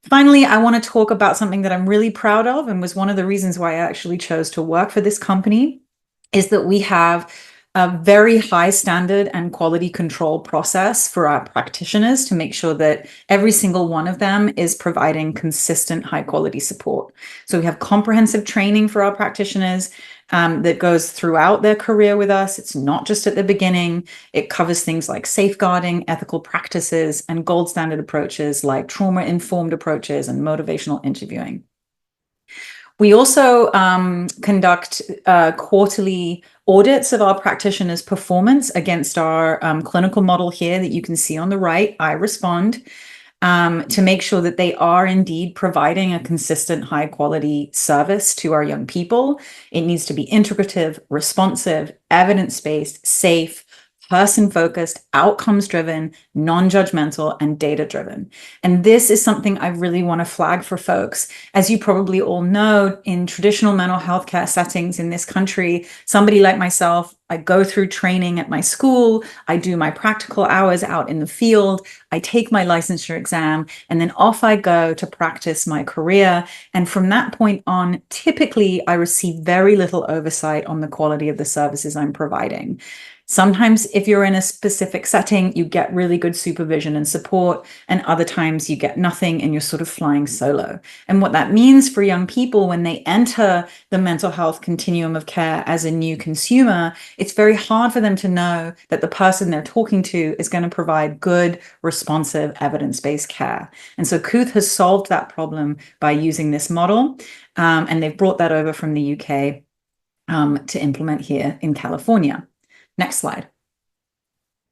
Finally, I want to talk about something that I'm really proud of and was one of the reasons why I actually chose to work for this company, is that we have a very high standard and quality control process for our practitioners to make sure that every single one of them is providing consistent high quality support. So we have comprehensive training for our practitioners that goes throughout their career with us. It's not just at the beginning. It covers things like safeguarding, ethical practices, and gold standard approaches like trauma-informed approaches and motivational interviewing. We also conduct quarterly audits of our practitioners' performance against our clinical model here that you can see on the right, iRespond, to make sure that they are indeed providing a consistent high quality service to our young people. It needs to be integrative, responsive, evidence-based, safe, person-focused, outcomes-driven, non-judgmental, and data-driven. And this is something I really want to flag for folks. As you probably all know, in traditional mental health care settings in this country, somebody like myself, I go through training at my school, I do my practical hours out in the field, I take my licensure exam, and then off I go to practice my career. And from that point on, typically I receive very little oversight on the quality of the services I'm providing. Sometimes if you're in a specific setting, you get really good supervision and support, and other times you get nothing and you're sort of flying solo. And what that means for young people when they enter the mental health continuum of care as a new consumer, it's very hard for them to know that the person they're talking to is going to provide good, responsive, evidence-based care. And so Kooth has solved that problem by using this model, and they've brought that over from the UK to implement here in California. Next slide.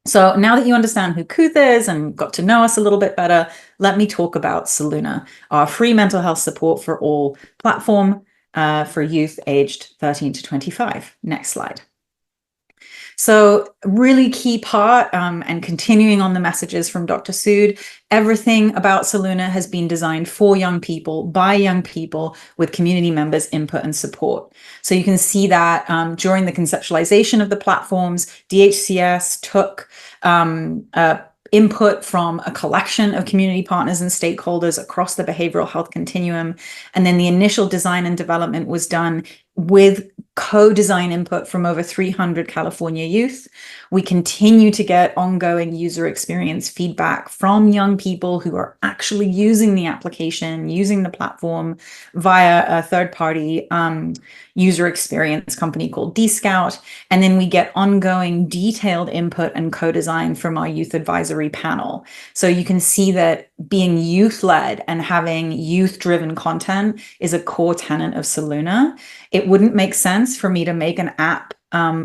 So now that you understand who Kooth is and got to know us a little bit better, let me talk about Soluna, our free mental health support for all platform for youth aged 13 to 25. Next slide. So really key part, and continuing on the messages from Dr. Sood, everything about Soluna has been designed for young people, by young people, with community members' input and support. So you can see that during the conceptualization of the platforms, DHCS took input from a collection of community partners and stakeholders across the behavioral health continuum. And then the initial design and development was done with co-design input from over 300 California youth. We continue to get ongoing user experience feedback from young people who are actually using the application, using the platform via a third-party user experience company called Dscout. And then we get ongoing detailed input and co-design from our youth advisory panel. So you can see that being youth-led and having youth-driven content is a core tenet of Soluna. It wouldn't make sense for me to make an app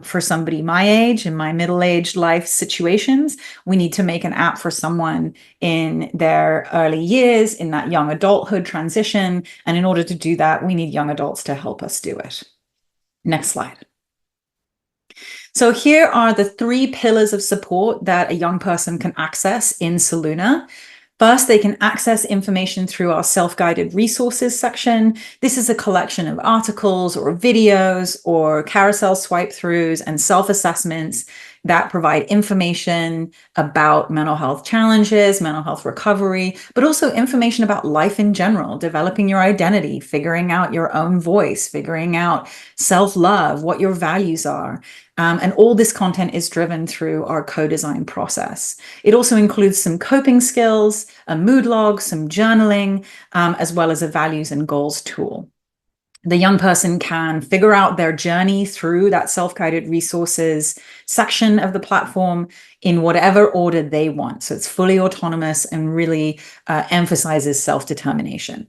for somebody my age, in my middle-aged life situations. We need to make an app for someone in their early years, in that young adulthood transition. And in order to do that, we need young adults to help us do it. Next slide. So here are the 3 pillars of support that a young person can access in Soluna. First, they can access information through our self-guided resources section. This is a collection of articles or videos or carousel swipe throughs and self-assessments that provide information about mental health challenges, mental health recovery, but also information about life in general, developing your identity, figuring out your own voice, figuring out self-love, what your values are. And all this content is driven through our co-design process. It also includes some coping skills, a mood log, some journaling, as well as a values and goals tool. The young person can figure out their journey through that self-guided resources section of the platform in whatever order they want. So it's fully autonomous and really emphasizes self-determination.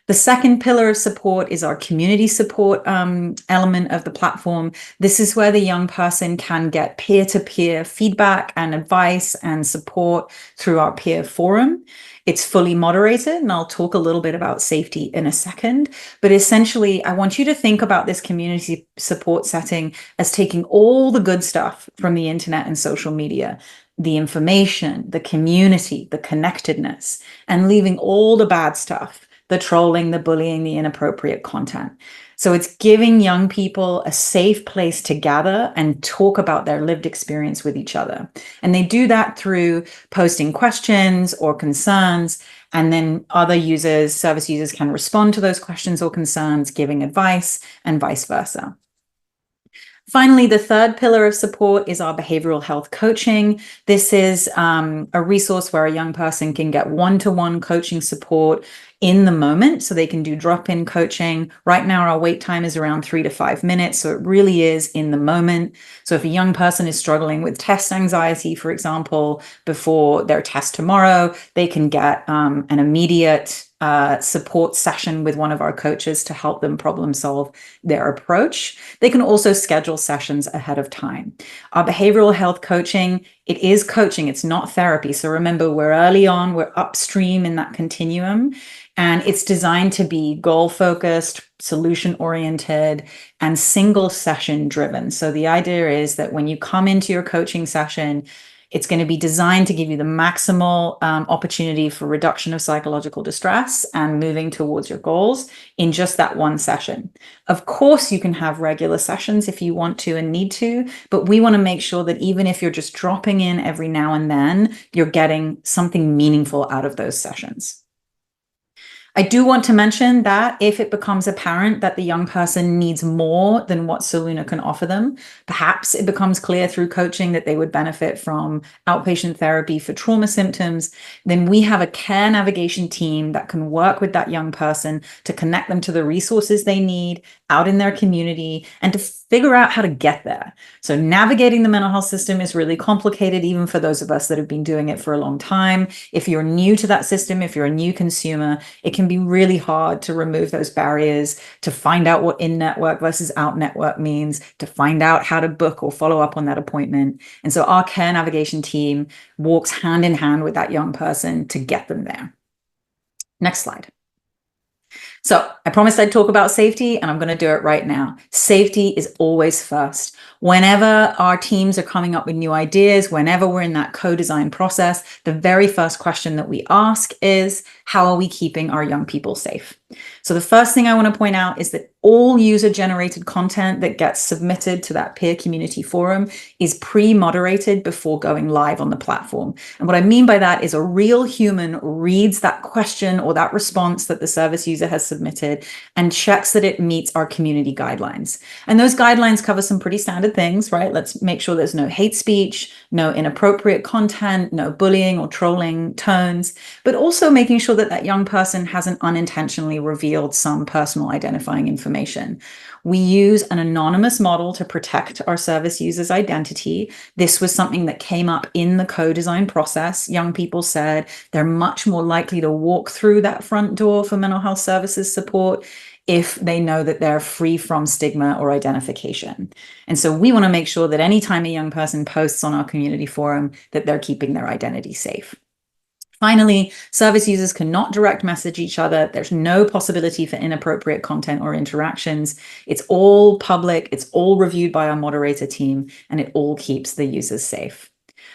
The second pillar of support is our community support element of the platform. This is where the young person can get peer-to-peer feedback and advice and support through our peer forum. It's fully moderated, and I'll talk a little bit about safety in a second. But essentially, I want you to think about this community support setting as taking all the good stuff from the internet and social media, the information, the community, the connectedness, and leaving all the bad stuff, the trolling, the bullying, the inappropriate content. So it's giving young people a safe place to gather and talk about their lived experience with each other. And they do that through posting questions or concerns, and then other users, service users, can respond to those questions or concerns, giving advice, and vice versa. Finally, the third pillar of support is our behavioral health coaching. This is a resource where a young person can get one-to-one coaching support in the moment, so they can do drop-in coaching. Right now, our wait time is around 3 to 5 minutes, so it really is in the moment. So if a young person is struggling with test anxiety, for example, before their test tomorrow, they can get an immediate support session with one of our coaches to help them problem solve their approach. They can also schedule sessions ahead of time. Our behavioral health coaching, it is coaching, it's not therapy. So remember, we're early on, we're upstream in that continuum, and it's designed to be goal-focused, solution-oriented, and single session driven. So the idea is that when you come into your coaching session, it's going to be designed to give you the maximal opportunity for reduction of psychological distress and moving towards your goals in just that one session. Of course, you can have regular sessions if you want to and need to, but we want to make sure that even if you're just dropping in every now and then, you're getting something meaningful out of those sessions. I do want to mention that if it becomes apparent that the young person needs more than what Soluna can offer them, perhaps it becomes clear through coaching that they would benefit from outpatient therapy for trauma symptoms, then we have a care navigation team that can work with that young person to connect them to the resources they need out in their community and to figure out how to get there. So navigating the mental health system is really complicated, even for those of us that have been doing it for a long time. If you're new to that system, if you're a new consumer, it can be really hard to remove those barriers, to find out what in-network versus out-network means, to find out how to book or follow up on that appointment. And so our care navigation team walks hand in hand with that young person to get them there. Next slide. So I promised I'd talk about safety, and I'm going to do it right now. Safety is always first. Whenever our teams are coming up with new ideas, whenever we're in that co-design process, the very first question that we ask is, how are we keeping our young people safe? So the first thing I want to point out is that all user-generated content that gets submitted to that peer community forum is pre-moderated before going live on the platform. And what I mean by that is a real human reads that question or that response that the service user has submitted and checks that it meets our community guidelines. And those guidelines cover some pretty standard things, right? Let's make sure there's no hate speech, no inappropriate content, no bullying or trolling tones, but also making sure that that young person hasn't unintentionally revealed some personal identifying information. We use an anonymous model to protect our service user's identity. This was something that came up in the co-design process. Young people said they're much more likely to walk through that front door for mental health services support if they know that they're free from stigma or identification. And so we want to make sure that anytime a young person posts on our community forum, that they're keeping their identity safe. Finally, service users cannot direct message each other. There's no possibility for inappropriate content or interactions. It's all public, it's all reviewed by our moderator team, and it all keeps the users safe.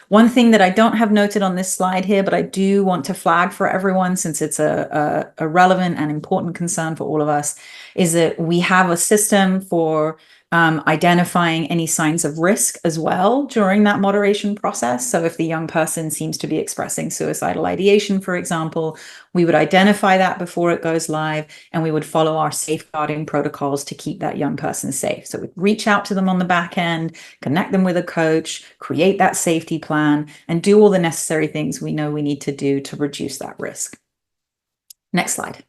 One thing that I don't have noted on this slide here, but I do want to flag for everyone, since it's a relevant and important concern for all of us, is that we have a system for identifying any signs of risk as well during that moderation process. So if the young person seems to be expressing suicidal ideation, for example, we would identify that before it goes live, and we would follow our safeguarding protocols to keep that young person safe. So we'd reach out to them on the back end, connect them with a coach, create that safety plan, and do all the necessary things we know we need to do to reduce that risk. Next slide.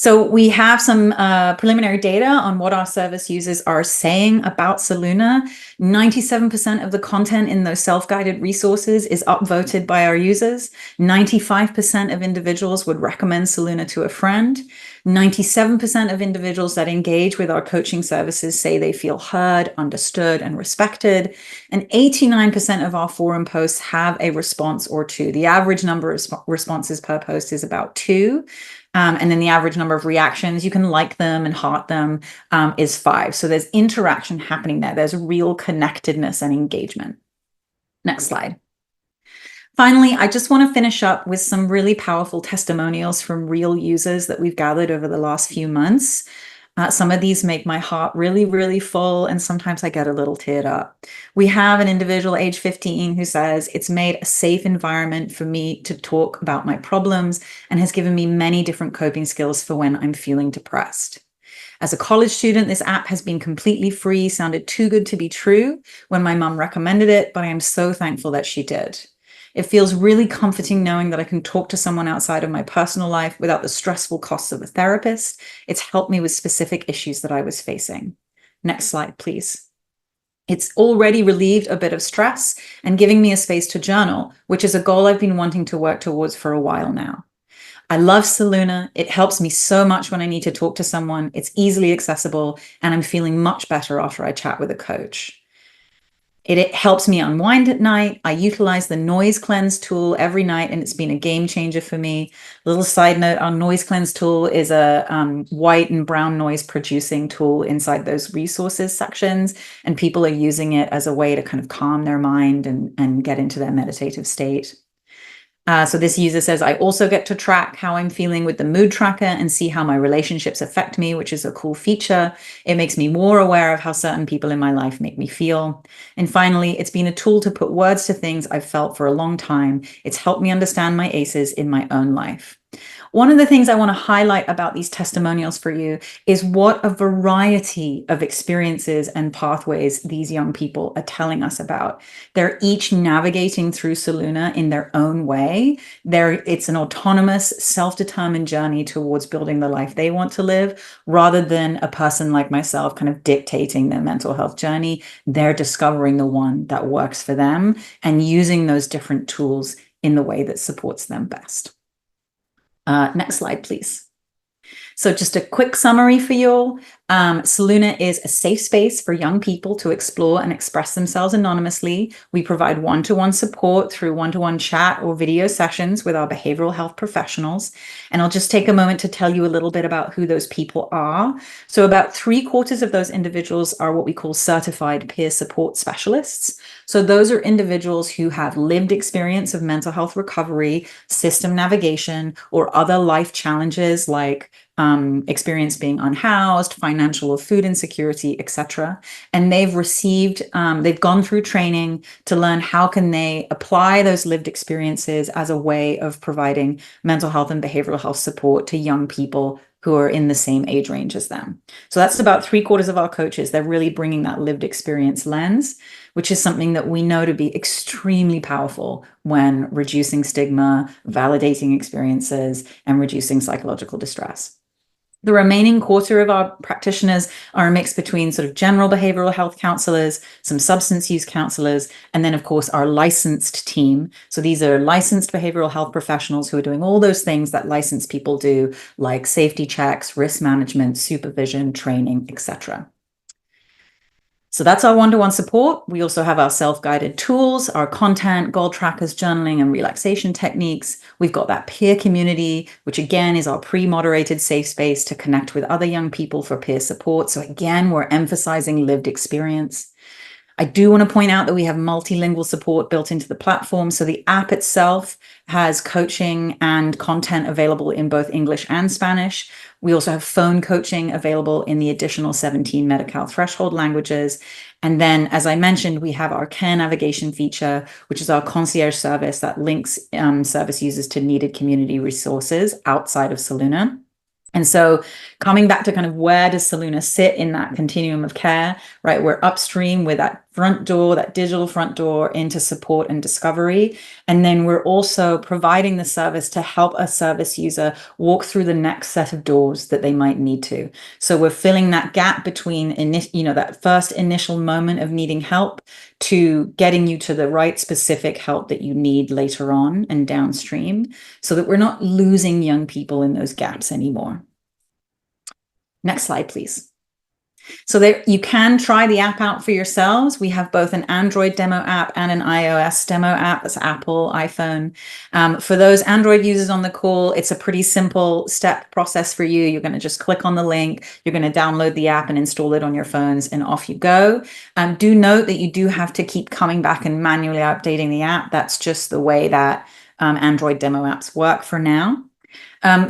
So we have some preliminary data on what our service users are saying about Soluna. 97% of the content in those self-guided resources is upvoted by our users. 95% of individuals would recommend Soluna to a friend. 97% of individuals that engage with our coaching services say they feel heard, understood, and respected. And 89% of our forum posts have a response or two. The average number of responses per post is about 2. And then the average number of reactions, you can like them and heart them, is 5. So there's interaction happening there. There's real connectedness and engagement. Next slide. Finally, I just want to finish up with some really powerful testimonials from real users that we've gathered over the last few months. Some of these make my heart really, really full, and sometimes I get a little teared up. We have an individual age 15 who says, "It's made a safe environment for me to talk about my problems and has given me many different coping skills for when I'm feeling depressed. As a college student, this app has been completely free, sounded too good to be true when my mum recommended it, but I am so thankful that she did. It feels really comforting knowing that I can talk to someone outside of my personal life without the stressful costs of a therapist. It's helped me with specific issues that I was facing." Next slide, please. "It's already relieved a bit of stress and giving me a space to journal, which is a goal I've been wanting to work towards for a while now. I love Soluna. It helps me so much when I need to talk to someone. It's easily accessible, and I'm feeling much better after I chat with a coach. It helps me unwind at night. I utilize the noise cleanse tool every night, and it's been a game changer for me." Little side note, our noise cleanse tool is a white and brown noise producing tool inside those resources sections, and people are using it as a way to kind of calm their mind and get into their meditative state. So this user says, "I also get to track how I'm feeling with the mood tracker and see how my relationships affect me, which is a cool feature. It makes me more aware of how certain people in my life make me feel. And finally, it's been a tool to put words to things I've felt for a long time. It's helped me understand my ACEs in my own life." One of the things I want to highlight about these testimonials for you is what a variety of experiences and pathways these young people are telling us about. They're each navigating through Soluna in their own way. It's an autonomous, self-determined journey towards building the life they want to live, rather than a person like myself kind of dictating their mental health journey. They're discovering the one that works for them and using those different tools in the way that supports them best. Next slide, please. So just a quick summary for you all. Soluna is a safe space for young people to explore and express themselves anonymously. We provide one-to-one support through one-to-one chat or video sessions with our behavioral health professionals. And I'll just take a moment to tell you a little bit about who those people are. So about 3/4 of those individuals are what we call certified peer support specialists. So those are individuals who have lived experience of mental health recovery, system navigation, or other life challenges like experience being unhoused, financial or food insecurity, etc. And they've gone through training to learn how can they apply those lived experiences as a way of providing mental health and behavioral health support to young people who are in the same age range as them. So that's about 3/4 of our coaches. They're really bringing that lived experience lens, which is something that we know to be extremely powerful when reducing stigma, validating experiences, and reducing psychological distress. The remaining 1/4 of our practitioners are a mix between sort of general behavioral health counselors, some substance use counselors, and then, of course, our licensed team. So these are licensed behavioral health professionals who are doing all those things that licensed people do, like safety checks, risk management, supervision, training, etc. So that's our one-to-one support. We also have our self-guided tools, our content, goal trackers, journaling, and relaxation techniques. We've got that peer community, which again is our pre-moderated safe space to connect with other young people for peer support. So again, we're emphasizing lived experience. I do want to point out that we have multilingual support built into the platform. So the app itself has coaching and content available in both English and Spanish. We also have phone coaching available in the additional 17 Medi-Cal threshold languages. And then, as I mentioned, we have our care navigation feature, which is our concierge service that links service users to needed community resources outside of Soluna. And so coming back to kind of where does Soluna sit in that continuum of care, right? We're upstream with that front door, that digital front door into support and discovery. And then we're also providing the service to help a service user walk through the next set of doors that they might need to. So we're filling that gap between, that first initial moment of needing help to getting you to the right specific help that you need later on and downstream, so that we're not losing young people in those gaps anymore. Next slide, please. So there, you can try the app out for yourselves. We have both an Android demo app and an iOS demo app. That's Apple, iPhone. For those Android users on the call, it's a pretty simple step process for you. You're going to just click on the link. You're going to download the app and install it on your phones, and off you go. Do note that you do have to keep coming back and manually updating the app. That's just the way that Android demo apps work for now.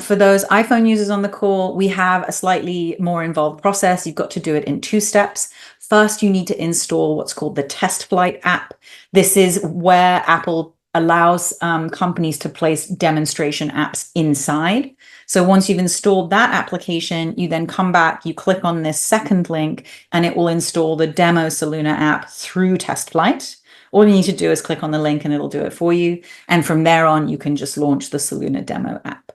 For those iPhone users on the call, we have a slightly more involved process. You've got to do it in 2 steps. First, you need to install what's called the Test Flight app. This is where Apple allows companies to place demonstration apps inside. So once you've installed that application, you then come back, you click on this second link, and it will install the demo Soluna app through Test Flight. All you need to do is click on the link and it'll do it for you. And from there on, you can just launch the Soluna demo app.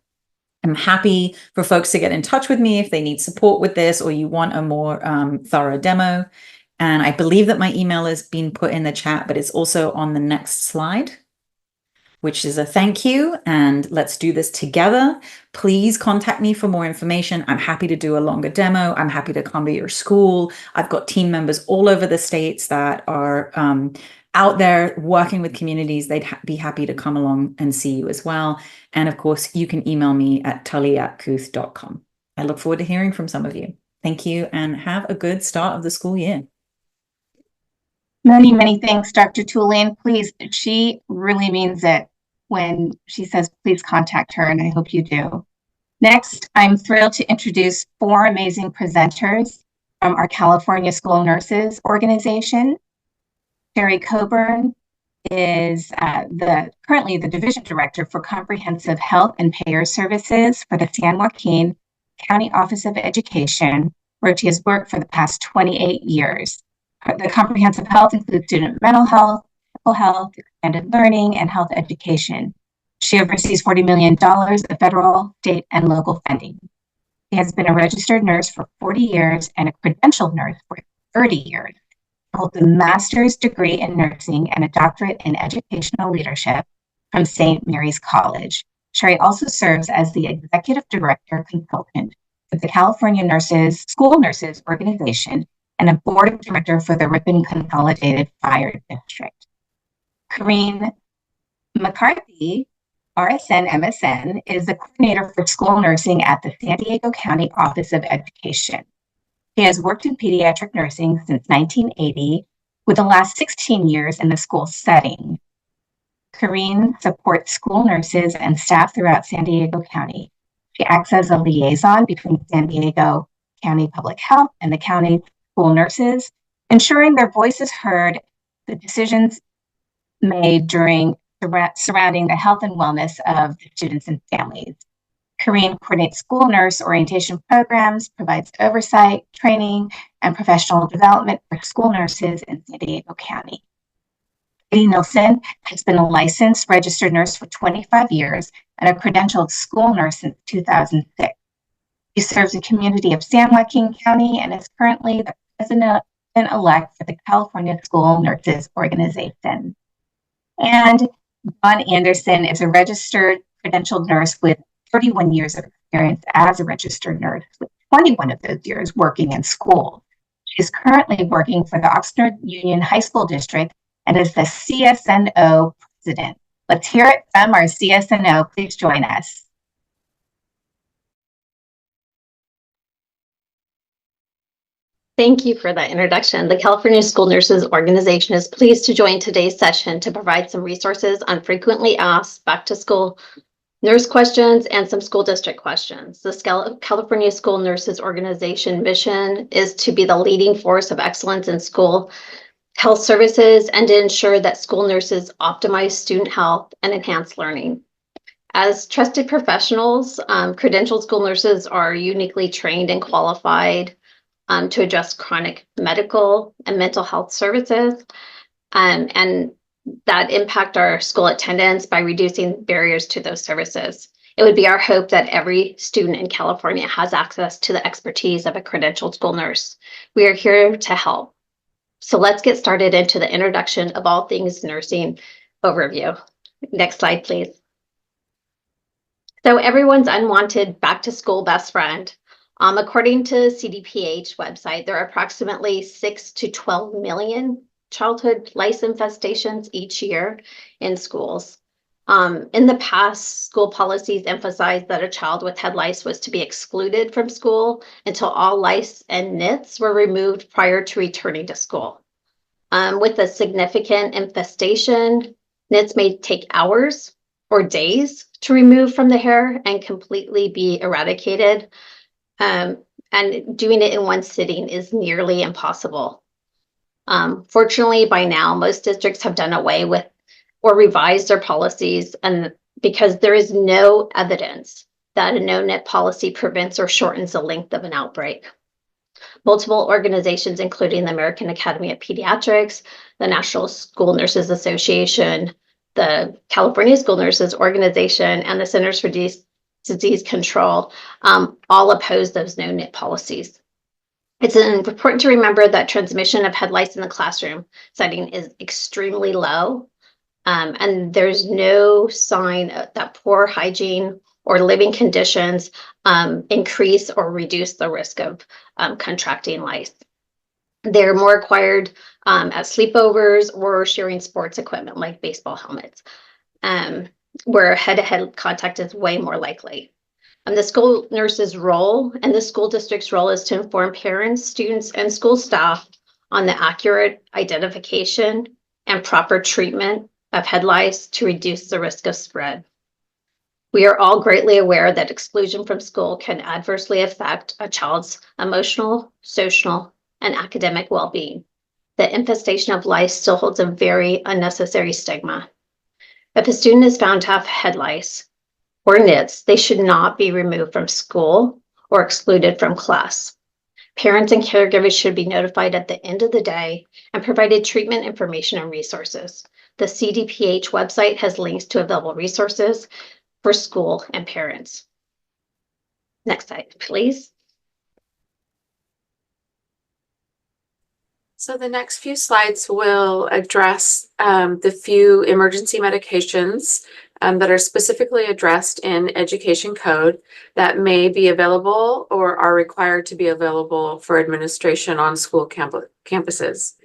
I'm happy for folks to get in touch with me if they need support with this or you want a more thorough demo. And I believe that my email has been put in the chat, but it's also on the next slide, which is a thank you. And let's do this together. Please contact me for more information. I'm happy to do a longer demo. I'm happy to come to your school. I've got team members all over the states that are out there working with communities. They'd be happy to come along and see you as well. And of course, you can email me at tully@kooth.com. I look forward to hearing from some of you. Thank you and have a good start of the school year. Many, many thanks, Dr. Tulane. Please, she really means it when she says, please contact her, and I hope you do. Next, I'm thrilled to introduce 4 amazing presenters from our California School Nurses organization. Sherry Coburn is currently the Division Director for Comprehensive Health and Payer Services for the San Joaquin County Office of Education, where she has worked for the past 28 years. The comprehensive health includes student mental health, physical health, expanded learning, and health education. She oversees $40 million of federal, state, and local funding. She has been a registered nurse for 40 years and a credentialed nurse for 30 years. Holds a master's degree in nursing and a doctorate in educational leadership from St. Mary's College. Sherry also serves as the executive director consultant for the California School Nurses Organization and a board of director for the Ripon Consolidated Fire District. Corrine McCarthy, RSN MSN, is the coordinator for school nursing at the San Diego County Office of Education. She has worked in pediatric nursing since 1980, with the last 16 years in the school setting. Corrine supports school nurses and staff throughout San Diego County. She acts as a liaison between San Diego County Public Health and the county school nurses, ensuring their voice is heard, the decisions made surrounding the health and wellness of the students and families. Corrine coordinates school nurse orientation programs, provides oversight, training, and professional development for school nurses in San Diego County. Katie Nilsson has been a licensed registered nurse for 25 years and a credentialed school nurse since 2006. She serves the community of San Joaquin County and is currently the president-elect for the California School Nurses Organization. And Dawn Anderson is a registered credentialed nurse with 31 years of experience as a registered nurse, with 21 of those years working in school. She is currently working for the Oxnard Union High School District and is the CSNO president. Let's hear it from our CSNO. Please join us. Thank you for that introduction. The California School Nurses Organization is pleased to join today's session to provide some resources on frequently asked back-to-school nurse questions and some school district questions. The California School Nurses Organization mission is to be the leading force of excellence in school health services and to ensure that school nurses optimize student health and enhance learning. As trusted professionals, credentialed school nurses are uniquely trained and qualified to address chronic medical and mental health services, and that impact our school attendance by reducing barriers to those services. It would be our hope that every student in California has access to the expertise of a credentialed school nurse. We are here to help. So let's get started into the introduction of all things nursing overview. Next slide, please. So everyone's unwanted back-to-school best friend. According to CDPH website, there are approximately 6 to 12 million childhood lice infestations each year in schools. In the past, school policies emphasized that a child with head lice was to be excluded from school until all lice and nits were removed prior to returning to school. With a significant infestation, nits may take hours or days to remove from the hair and completely be eradicated. And doing it in one sitting is nearly impossible. Fortunately, by now, most districts have done away with or revised their policies, and because there is no evidence that a no-nit policy prevents or shortens the length of an outbreak. Multiple organizations, including the American Academy of Pediatrics, the National School Nurses Association, the California School Nurses Organization, and the Centers for Disease Control, all oppose those no-nit policies. It's important to remember that transmission of head lice in the classroom setting is extremely low, and there's no sign that poor hygiene or living conditions increase or reduce the risk of contracting lice. They're more acquired at sleepovers or sharing sports equipment like baseball helmets, where head-to-head contact is way more likely. The school nurse's role and the school district's role is to inform parents, students, and school staff on the accurate identification and proper treatment of head lice to reduce the risk of spread. We are all greatly aware that exclusion from school can adversely affect a child's emotional, social, and academic well-being. The infestation of lice still holds a very unnecessary stigma. If a student is found to have head lice or nits, they should not be removed from school or excluded from class. Parents and caregivers should be notified at the end of the day and provided treatment information and resources. The CDPH website has links to available resources for school and parents. Next slide, please. So the next few slides will address the few emergency medications that are specifically addressed in education code that may be available or are required to be available for administration on school campuses.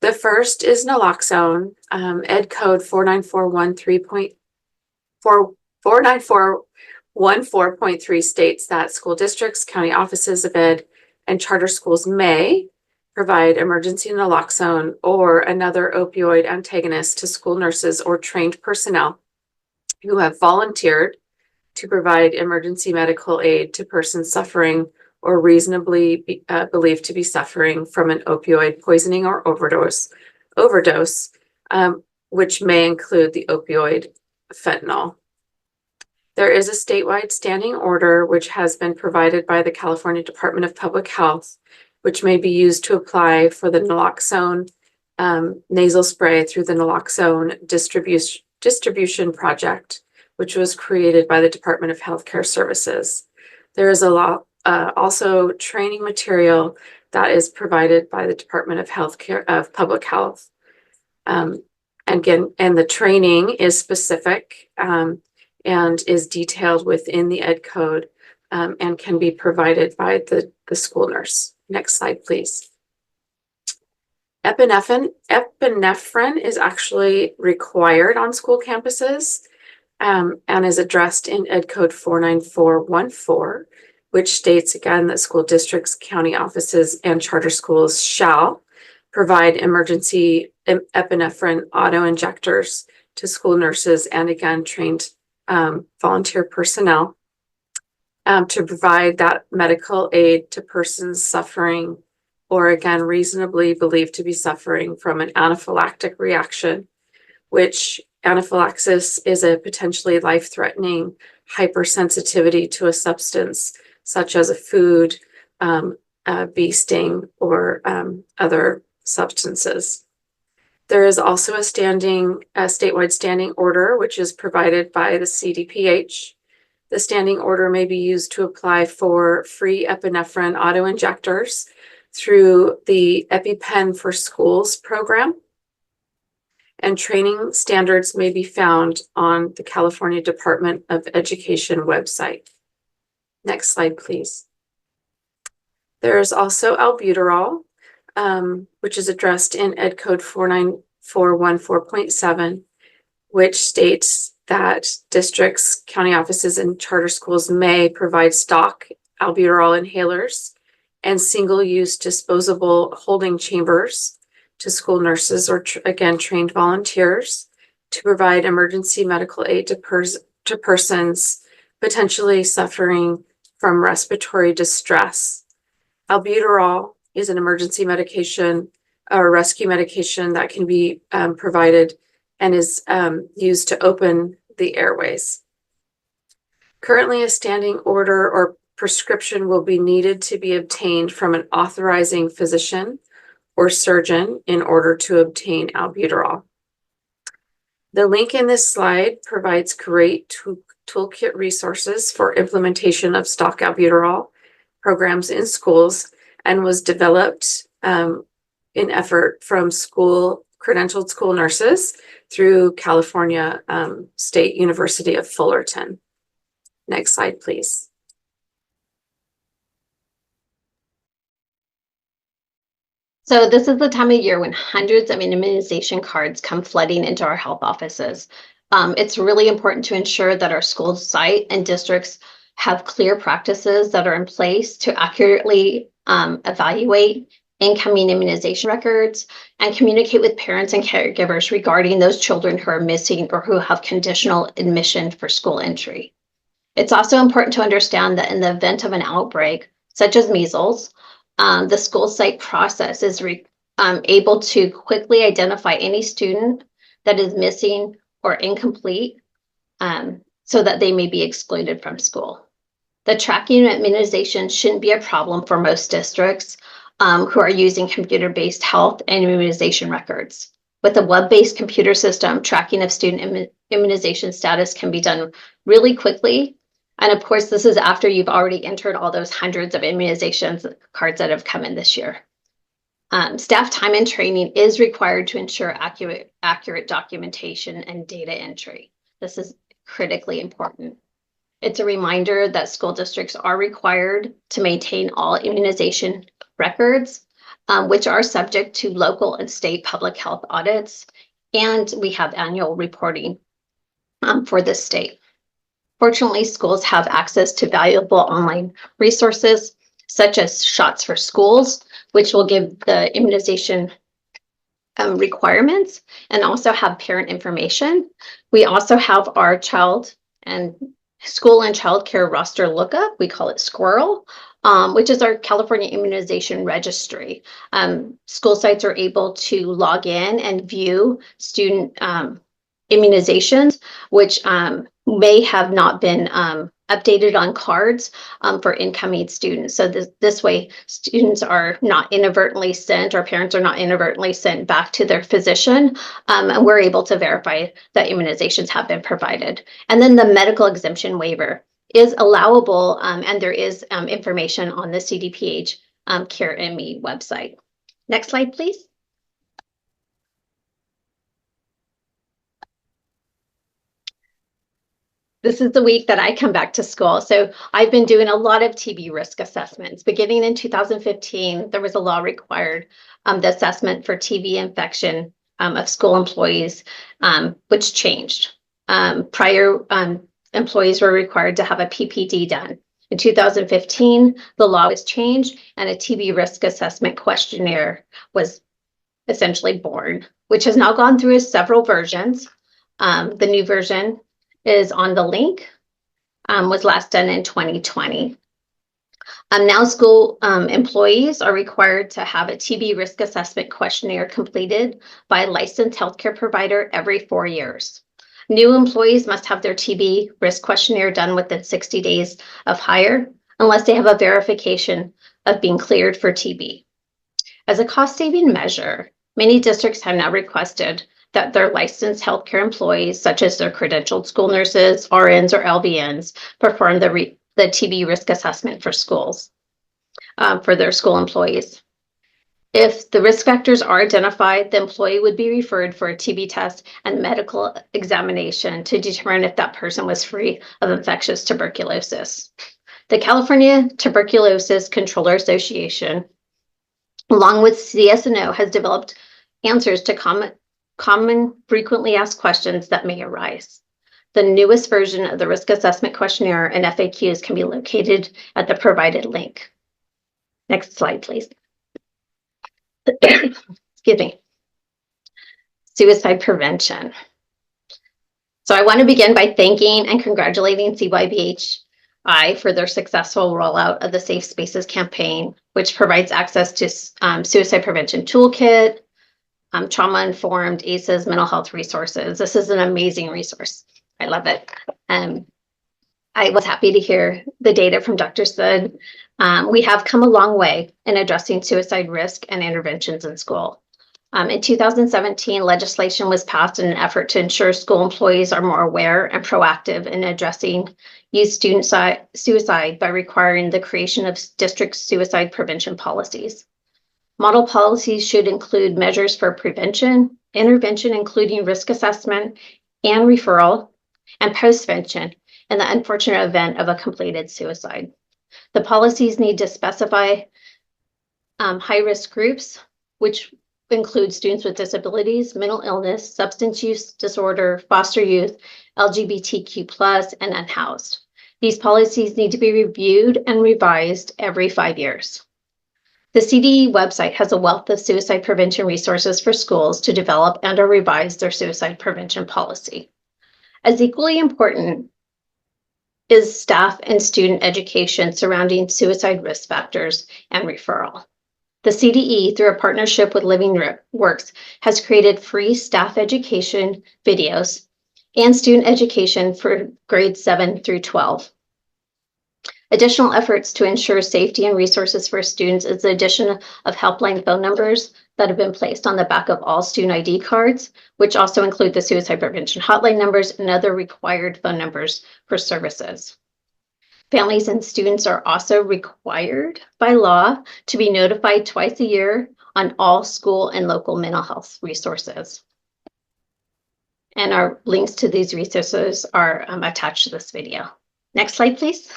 The first is naloxone. Ed code 49414.3 states that school districts, county offices of ed, and charter schools may provide emergency naloxone or another opioid antagonist to school nurses or trained personnel who have volunteered to provide emergency medical aid to persons suffering or reasonably believed to be suffering from an opioid poisoning or overdose, which may include the opioid fentanyl. There is a statewide standing order which has been provided by the California Department of Public Health, which may be used to apply for the naloxone nasal spray through the naloxone distribution project, which was created by the Department of Healthcare Services. There is also training material that is provided by the Department of Public Health. And the training is specific and is detailed within the Ed Code and can be provided by the school nurse. Next slide, please. Epinephrine is actually required on school campuses and is addressed in Ed Code 49414, which states again that school districts, county offices, and charter schools shall provide emergency epinephrine auto injectors to school nurses and again trained volunteer personnel to provide that medical aid to persons suffering or again reasonably believed to be suffering from an anaphylactic reaction, which anaphylaxis is a potentially life-threatening hypersensitivity to a substance such as a food, a bee sting, or other substances. There is also a statewide standing order, which is provided by the CDPH. The standing order may be used to apply for free epinephrine auto-injectors through the EpiPen for Schools program. And training standards may be found on the California Department of Education website. Next slide, please. There is also albuterol, which is addressed in Ed Code 49414.7, which states that districts, county offices, and charter schools may provide stock albuterol inhalers and single-use disposable holding chambers to school nurses or, again, trained volunteers to provide emergency medical aid to persons potentially suffering from respiratory distress. Albuterol is an emergency medication or rescue medication that can be provided and is used to open the airways. Currently, a standing order or prescription will be needed to be obtained from an authorizing physician or surgeon in order to obtain albuterol. The link in this slide provides great toolkit resources for implementation of stock albuterol programs in schools and was developed in effort from credentialed school nurses through California State University of Fullerton. Next slide, please. So this is the time of year when hundreds of immunization cards come flooding into our health offices. It's really important to ensure that our school site and districts have clear practices that are in place to accurately evaluate incoming immunization records and communicate with parents and caregivers regarding those children who are missing or who have conditional admission for school entry. It's also important to understand that in the event of an outbreak, such as measles, the school site process is able to quickly identify any student that is missing or incomplete so that they may be excluded from school. The tracking of immunization shouldn't be a problem for most districts who are using computer-based health and immunization records. With a web-based computer system, tracking of student immunization status can be done really quickly. And of course, this is after you've already entered all those hundreds of immunizations cards that have come in this year. Staff time and training is required to ensure accurate documentation and data entry. This is critically important. It's a reminder that school districts are required to maintain all immunization records, which are subject to local and state public health audits, and we have annual reporting for the state. Fortunately, schools have access to valuable online resources, such as Shots for Schools, which will give the immunization requirements and also have parent information. We also have our child and school and childcare roster lookup. We call it Squirrel, which is our California Immunization Registry. School sites are able to log in and view student immunizations, which may have not been updated on cards for incoming students. So this way, students are not inadvertently sent, or parents are not inadvertently sent back to their physician, and we're able to verify that immunizations have been provided. And then the medical exemption waiver is allowable, and there is information on the CDPH CareME website. Next slide, please. This is the week that I come back to school. So I've been doing a lot of TB risk assessments. Beginning in 2015, there was a law required the assessment for TB infection of school employees, which changed. Prior employees were required to have a PPD done. In 2015, the law was changed and a TB risk assessment questionnaire was essentially born, which has now gone through several versions. The new version is on the link, was last done in 2020. Now school employees are required to have a TB risk assessment questionnaire completed by a licensed healthcare provider every 4 years. New employees must have their TB risk questionnaire done within 60 days of hire, unless they have a verification of being cleared for TB. As a cost-saving measure, many districts have now requested that their licensed healthcare employees, such as their credentialed school nurses, RNs, or LVNs, perform the TB risk assessment for schools, for their school employees. If the risk factors are identified, the employee would be referred for a TB test and medical examination to determine if that person was free of infectious tuberculosis. The California Tuberculosis Controller Association, along with CSNO, has developed answers to common frequently asked questions that may arise. The newest version of the risk assessment questionnaire and FAQs can be located at the provided link. Next slide, please. Excuse me. Suicide prevention. So I want to begin by thanking and congratulating CYBHI for their successful rollout of the Safe Spaces campaign, which provides access to suicide prevention toolkit, trauma-informed ACEs mental health resources. This is an amazing resource. I love it. I was happy to hear the data from Dr. Sud. We have come a long way in addressing suicide risk and interventions in school. In 2017, legislation was passed in an effort to ensure school employees are more aware and proactive in addressing youth student suicide by requiring the creation of district suicide prevention policies. Model policies should include measures for prevention, intervention, including risk assessment and referral, and postvention in the unfortunate event of a completed suicide. The policies need to specify high-risk groups, which include students with disabilities, mental illness, substance use disorder, foster youth, LGBTQ+, and unhoused. These policies need to be reviewed and revised every 5 years. The CDE website has a wealth of suicide prevention resources for schools to develop and or revise their suicide prevention policy. As equally important is staff and student education surrounding suicide risk factors and referral. The CDE, through a partnership with Living Works, has created free staff education videos and student education for grades 7 through 12. Additional efforts to ensure safety and resources for students is the addition of helpline phone numbers that have been placed on the back of all student ID cards, which also include the suicide prevention hotline numbers and other required phone numbers for services. Families and students are also required by law to be notified twice a year on all school and local mental health resources. And our links to these resources are attached to this video. Next slide, please.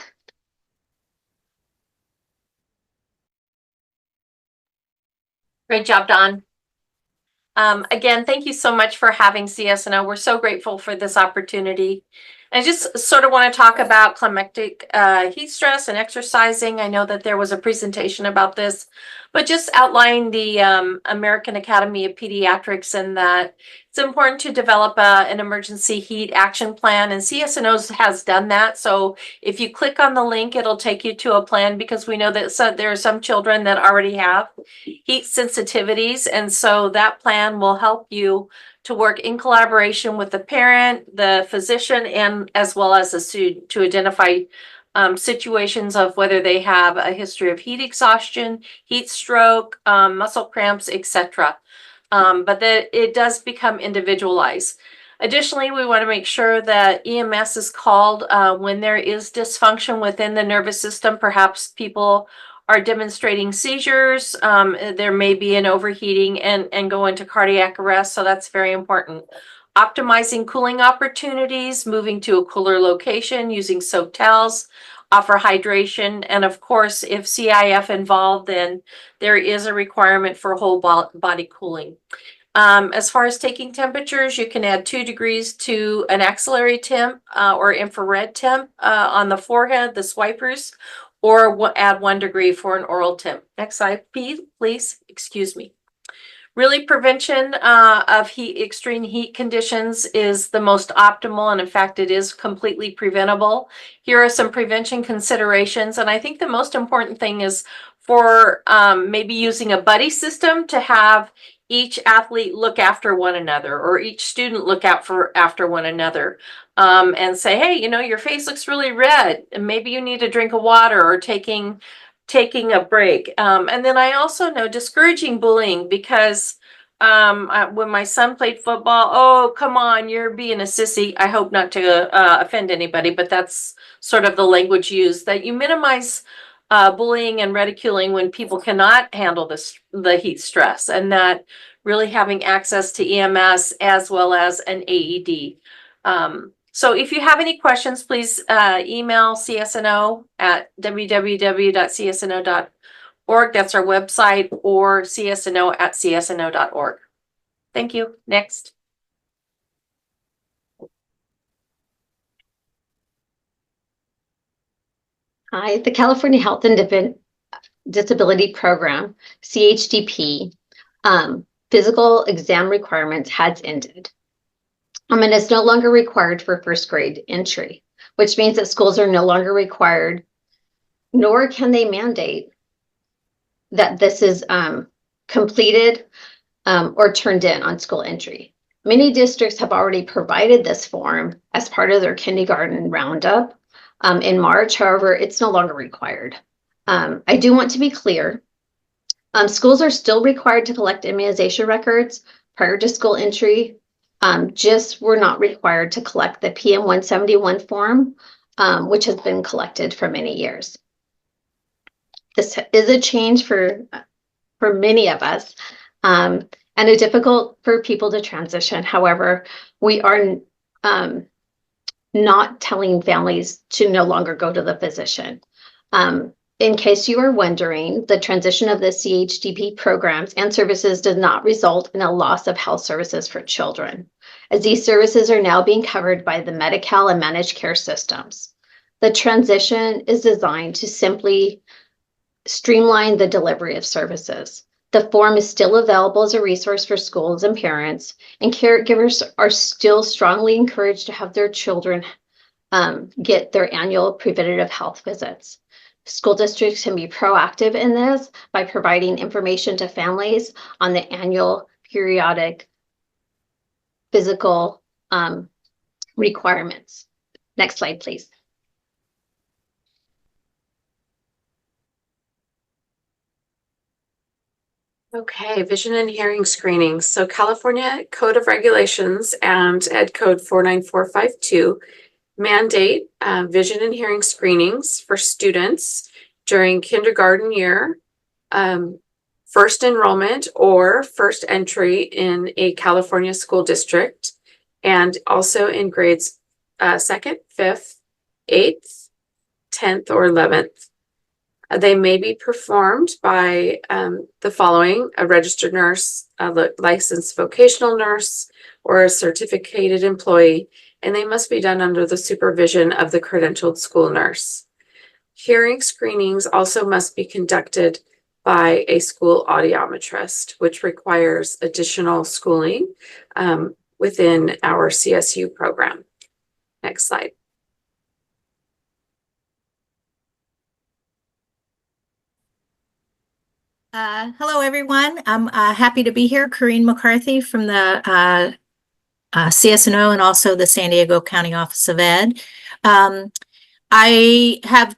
Great job, Dawn. Again, thank you so much for having CSNO. We're so grateful for this opportunity. I just sort of want to talk about climactic heat stress and exercising. I know that there was a presentation about this, but just outline the American Academy of Pediatrics and that it's important to develop an emergency heat action plan, and CSNO has done that. So if you click on the link, it'll take you to a plan because we know that there are some children that already have heat sensitivities, and so that plan will help you to work in collaboration with the parent, the physician, and as well as the student to identify situations of whether they have a history of heat exhaustion, heat stroke, muscle cramps, etc. But that it does become individualized. Additionally, we want to make sure that EMS is called when there is dysfunction within the nervous system. Perhaps people are demonstrating seizures. There may be an overheating and go into cardiac arrest. So that's very important. Optimizing cooling opportunities, moving to a cooler location, using soaked towels, offer hydration. And of course, if CIF involved, then there is a requirement for whole body cooling. As far as taking temperatures, you can add 2 degrees to an axillary temp or infrared temp on the forehead, the swipers, or add 1 degree for an oral temp. Next slide, please. Excuse me. Really, prevention of extreme heat conditions is the most optimal, and in fact, it is completely preventable. Here are some prevention considerations, and I think the most important thing is for maybe using a buddy system to have each athlete look after one another, or each student look after one another, and say, hey, you know, your face looks really red, and maybe you need a drink of water or taking a break. And then I also know discouraging bullying, because when my son played football, oh, come on, you're being a sissy. I hope not to offend anybody, but that's sort of the language used, that you minimize bullying and ridiculing when people cannot handle the heat stress, and that really having access to EMS as well as an AED. So if you have any questions, please email CSNO at www.csno.org. That's our website, or csno@csno.org. Thank you. Next. Hi, the California Health and Disability Program, CHDP, physical exam requirements has ended. And it's no longer required for first grade entry, which means that schools are no longer required, nor can they mandate that this is completed or turned in on school entry. Many districts have already provided this form as part of their kindergarten roundup in March. However, it's no longer required. I do want to be clear. Schools are still required to collect immunization records prior to school entry. Just were not required to collect the PM 171 form, which has been collected for many years. This is a change for many of us, and it's difficult for people to transition. However, we are not telling families to no longer go to the physician. In case you are wondering, the transition of the CHDP programs and services does not result in a loss of health services for children, as these services are now being covered by the Medi-Cal and managed care systems. The transition is designed to simply streamline the delivery of services. The form is still available as a resource for schools and parents, and caregivers are still strongly encouraged to have their children get their annual preventative health visits. School districts can be proactive in this by providing information to families on the annual periodic physical requirements. Next slide, please. Okay, vision and hearing screenings. So California Code of Regulations and Ed Code 49452 mandate vision and hearing screenings for students during kindergarten year, first enrollment or first entry in a California school district, and also in grades 2nd, 5th, 8th, 10th, or 11th. They may be performed by the following: a registered nurse, a licensed vocational nurse, or a certificated employee, and they must be done under the supervision of the credentialed school nurse. Hearing screenings also must be conducted by a school audiometrist, which requires additional schooling within our CSU program. Next slide. Hello, everyone. I'm happy to be here. Corrine McCarthy from the CSNO and also the San Diego County Office of Ed. I have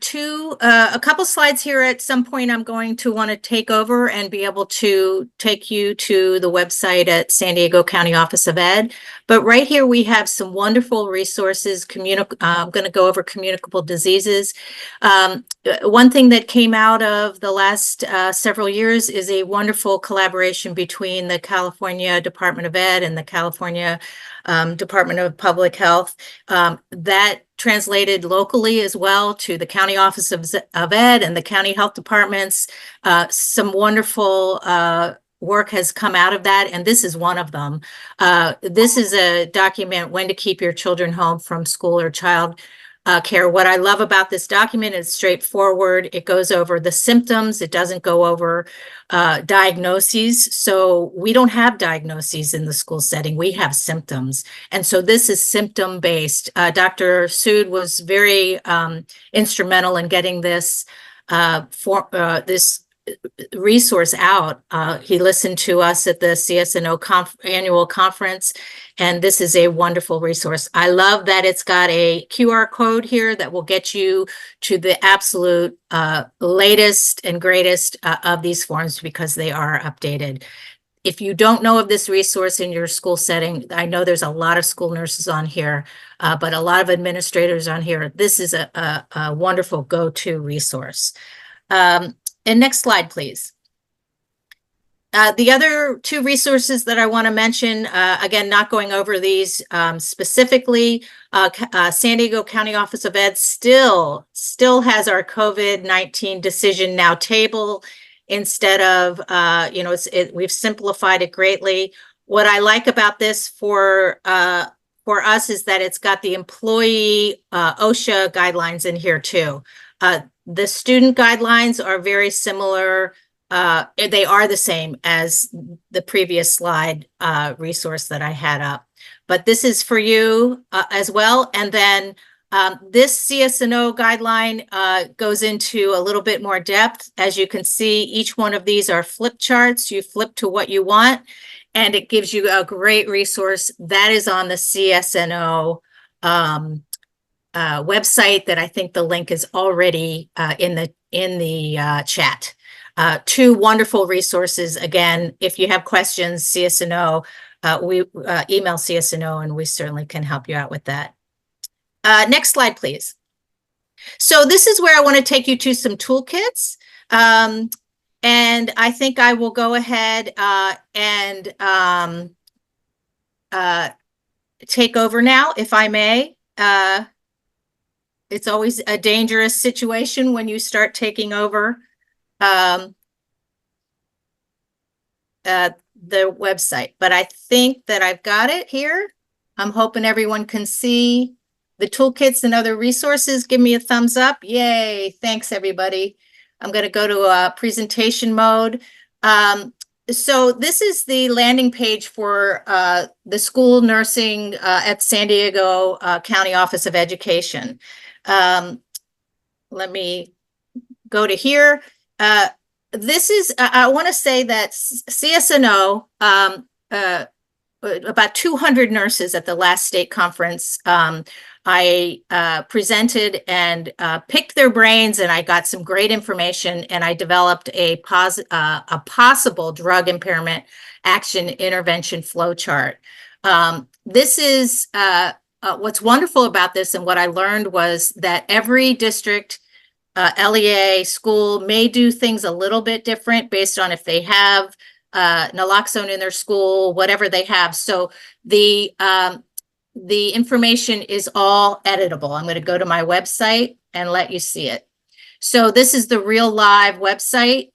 a couple slides here. At some point, I'm going to want to take over and be able to take you to the website at San Diego County Office of Ed. But right here, we have some wonderful resources. I'm going to go over communicable diseases. One thing that came out of the last several years is a wonderful collaboration between the California Department of Ed and the California Department of Public Health. That translated locally as well to the County Office of Ed and the county health departments. Some wonderful work has come out of that, and this is one of them. This is a document, When to Keep Your Children Home from School or Child Care. What I love about this document is straightforward. It goes over the symptoms. It doesn't go over diagnoses. So we don't have diagnoses in the school setting. We have symptoms. And so this is symptom-based. Dr. Sood was very instrumental in getting this this resource out. He listened to us at the CSNO annual conference, and this is a wonderful resource. I love that it's got a QR code here that will get you to the absolute latest and greatest of these forms because they are updated. If you don't know of this resource in your school setting, I know there's a lot of school nurses on here, but a lot of administrators on here. This is a wonderful go-to resource. And next slide, please. The other two resources that I want to mention, again, not going over these specifically, San Diego County Office of Ed still has our COVID-19 decision now table instead of, we've simplified it greatly. What I like about this for us is that it's got the employee OSHA guidelines in here too. The student guidelines are very similar. They are the same as the previous slide resource that I had up. But this is for you as well. And then this CSNO guideline goes into a little bit more depth. As you can see, each one of these are flip charts. You flip to what you want, and it gives you a great resource that is on the CSNO website that I think the link is already in the chat. Two wonderful resources. Again, if you have questions, CSNO, we email CSNO and we certainly can help you out with that. Next slide, please. So this is where I want to take you to some toolkits. And I think I will go ahead and take over now, if I may. It's always a dangerous situation when you start taking over the website, but I think that I've got it here. I'm hoping everyone can see the toolkits and other resources. Give me a thumbs up. Yay. Thanks, everybody. I'm going to go to presentation mode. So this is the landing page for the school nursing at San Diego County Office of Education. Let me go to here. This is, I want to say that CSNO, about 200 nurses at the last state conference, I presented and picked their brains, and I got some great information, and I developed a possible drug impairment action intervention flow chart. This is what's wonderful about this, and what I learned was that every district LEA school may do things a little bit different based on if they have naloxone in their school, whatever they have. So the information is all editable. I'm going to go to my website and let you see it. So this is the real live website.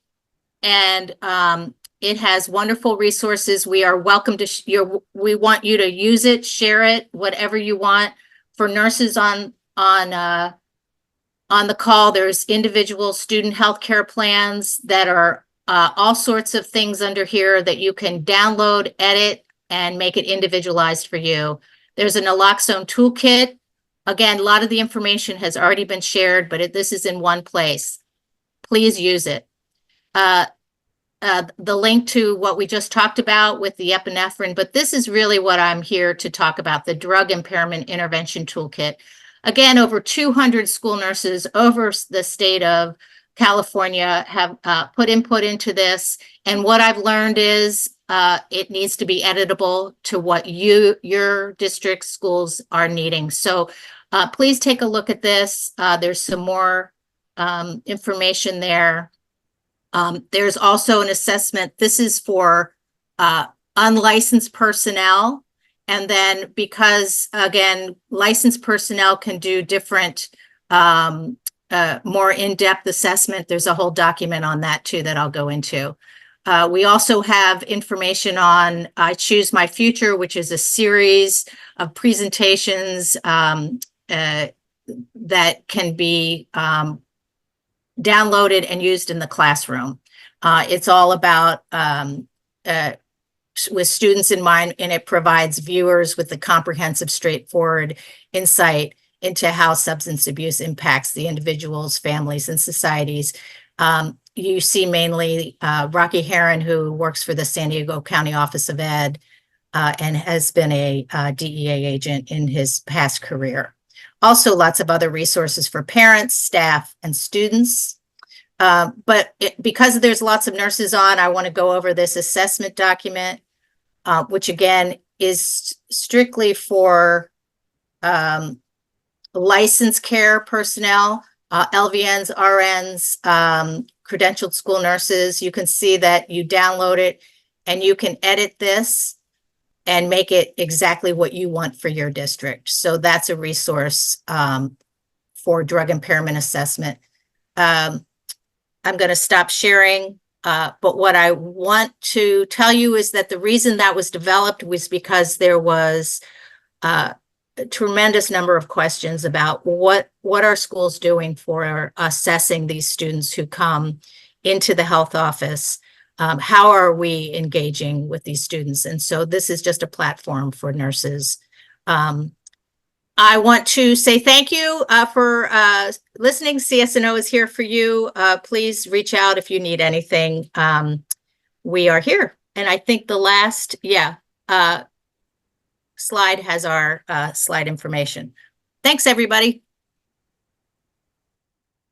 And It has wonderful resources. We are welcome to we want you to use it, share it, whatever you want. For nurses on the call, there's individual student healthcare plans that are all sorts of things under here that you can download, edit, and make it individualized for you. There's a naloxone toolkit. Again, a lot of the information has already been shared, but this is in one place. Please use it. The link to what we just talked about with the epinephrine, but this is really what I'm here to talk about, the Drug Impairment Intervention Toolkit. Again, over 200 school nurses over the state of California have put input into this. And what I've learned is it needs to be editable to what your district schools are needing. So please take a look at this. There's some more information there. There's also an assessment. This is for unlicensed personnel. And then because, again, licensed personnel can do different, more in-depth assessment. There's a whole document on that too that I'll go into. We also have information on I Choose My Future, which is a series of presentations that can be downloaded and used in the classroom. It's all about with students in mind, and it provides viewers with a comprehensive, straightforward insight into how substance abuse impacts the individuals, families, and societies. You see mainly Rocky Heron, who works for the San Diego County Office of Ed and has been a DEA agent in his past career. Also, lots of other resources for parents, staff, and students. Because there's lots of nurses on, I want to go over this assessment document, which again is strictly for licensed care personnel, LVNs, RNs, credentialed school nurses. You can see that you download it and you can edit this and make it exactly what you want for your district. So that's a resource for drug impairment assessment. I'm going to stop sharing, but what I want to tell you is that the reason that was developed was because there was a tremendous number of questions about what are schools doing for assessing these students who come into the health office. How are we engaging with these students? And so this is just a platform for nurses. I want to say thank you for listening. CS&O is here for you. Please reach out if you need anything. We are here. And I think the last, slide has our slide information. Thanks, everybody.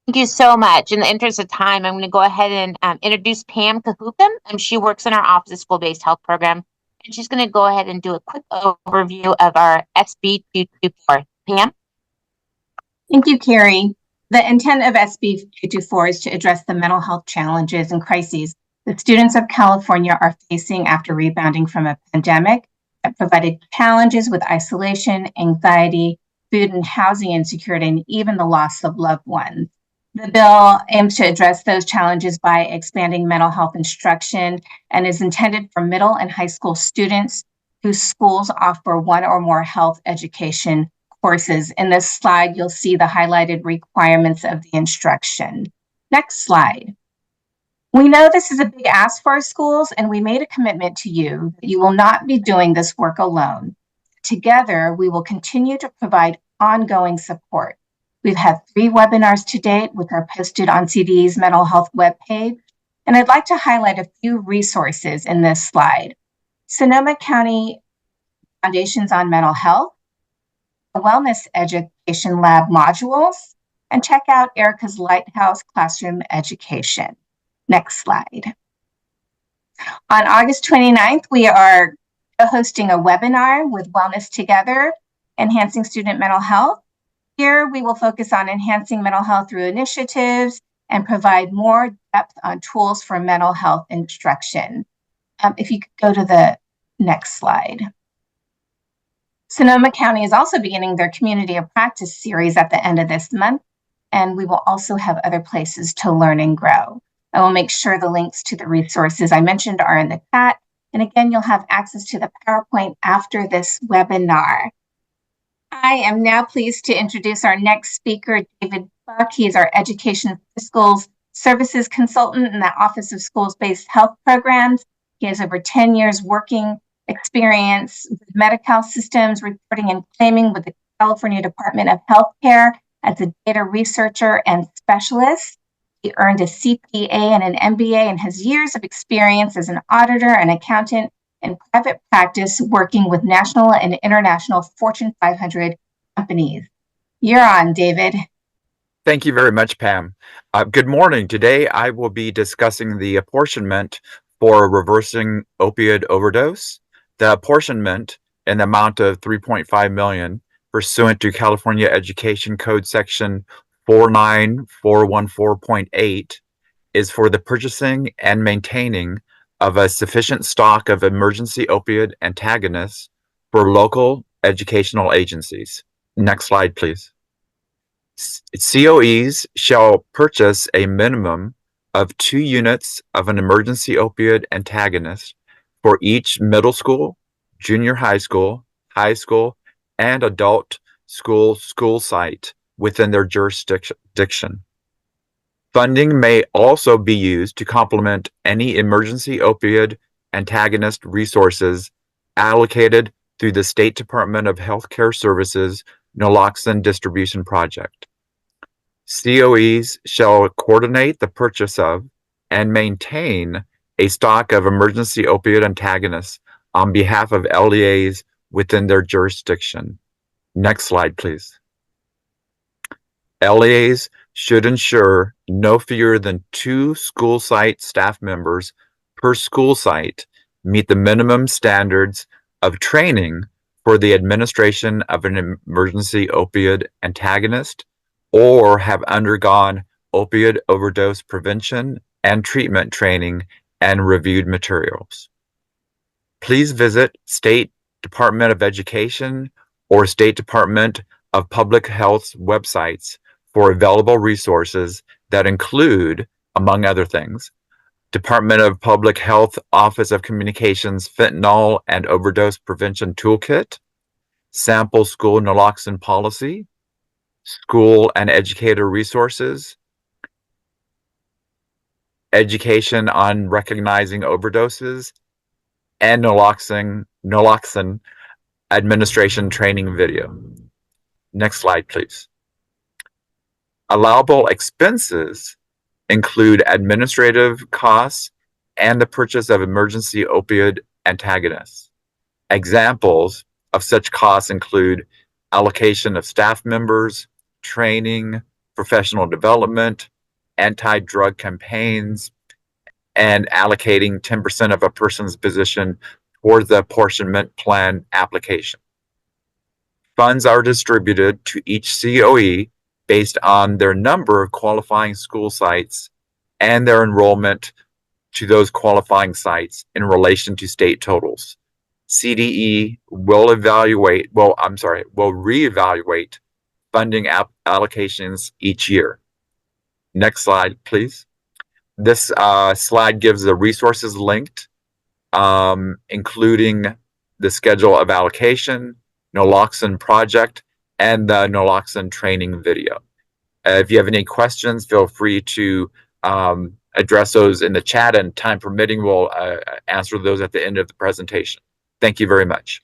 Thank you so much. In the interest of time, I'm going to go ahead and introduce Pam Cahoopin. She works in our Office of School-Based Health program, and she's going to go ahead and do a quick overview of our SB 224. Pam? Thank you, Carrie. The intent of SB 224 is to address the mental health challenges and crises that students of California are facing after rebounding from a pandemic that provided challenges with isolation, anxiety, food and housing insecurity, and even the loss of loved ones. The bill aims to address those challenges by expanding mental health instruction and is intended for middle and high school students whose schools offer one or more health education courses. In this slide, you'll see the highlighted requirements of the instruction. Next slide. We know this is a big ask for our schools, and we made a commitment to you that you will not be doing this work alone. Together, we will continue to provide ongoing support. We've had 3 webinars to date, which are posted on CDE's mental health webpage, and I'd like to highlight a few resources in this slide. Sonoma County Foundations on Mental Health, the Wellness Education Lab modules, and check out Erica's Lighthouse Classroom Education. Next slide. On August 29th, we are hosting a webinar with Wellness Together, Enhancing Student Mental Health. Here, we will focus on enhancing mental health through initiatives and provide more depth on tools for mental health instruction. If you could go to the next slide. Sonoma County is also beginning their Community of Practice series at the end of this month, and we will also have other places to learn and grow. I will make sure the links to the resources I mentioned are in the chat. And again, you'll have access to the PowerPoint after this webinar. I am now pleased to introduce our next speaker, David Buck. He is our Education Fiscal Services Consultant in the Office of Schools-Based Health Programs. He has over 10 years working experience with Medi-Cal systems, reporting and claiming with the California Department of Healthcare as a data researcher and specialist. He earned a CPA and an MBA and has years of experience as an auditor and accountant in private practice working with national and international Fortune 500 companies. You're on, David. Thank you very much, Pam. Good morning. Today I will be discussing the apportionment for reversing opioid overdose. The apportionment in the amount of $3.5 million pursuant to California Education Code Section 49414.8 is for the purchasing and maintaining of a sufficient stock of emergency opioid antagonists for local educational agencies. Next slide, please. COEs shall purchase a minimum of 2 units of an emergency opioid antagonist for each middle school, junior high school, and adult school site within their jurisdiction. Funding may also be used to complement any emergency opioid antagonist resources allocated through the State Department of Healthcare Services naloxone distribution project. COEs shall coordinate the purchase of and maintain a stock of emergency opioid antagonists on behalf of LEAs within their jurisdiction. Next slide, please. LEAs should ensure no fewer than 2 school site staff members per school site meet the minimum standards of training for the administration of an emergency opioid antagonist or have undergone opioid overdose prevention and treatment training and reviewed materials. Please visit State Department of Education or State Department of Public Health's websites for available resources that include, among other things, Department of Public Health Office of Communications Fentanyl and Overdose Prevention Toolkit, Sample School Naloxone Policy, School and Educator Resources, Education on Recognizing Overdoses, and naloxone administration training video. Next slide, please. Allowable expenses include administrative costs and the purchase of emergency opioid antagonists. Examples of such costs include allocation of staff members, training, professional development, anti-drug campaigns, and allocating 10% of a person's position towards the apportionment plan application. Funds are distributed to each COE based on their number of qualifying school sites and their enrollment to those qualifying sites in relation to state totals. CDE will reevaluate funding allocations each year. Next slide, please. This slide gives the resources linked, including the schedule of allocation, naloxone project, and the naloxone training video. If you have any questions, feel free to address those in the chat, and time permitting, we'll answer those at the end of the presentation. Thank you very much.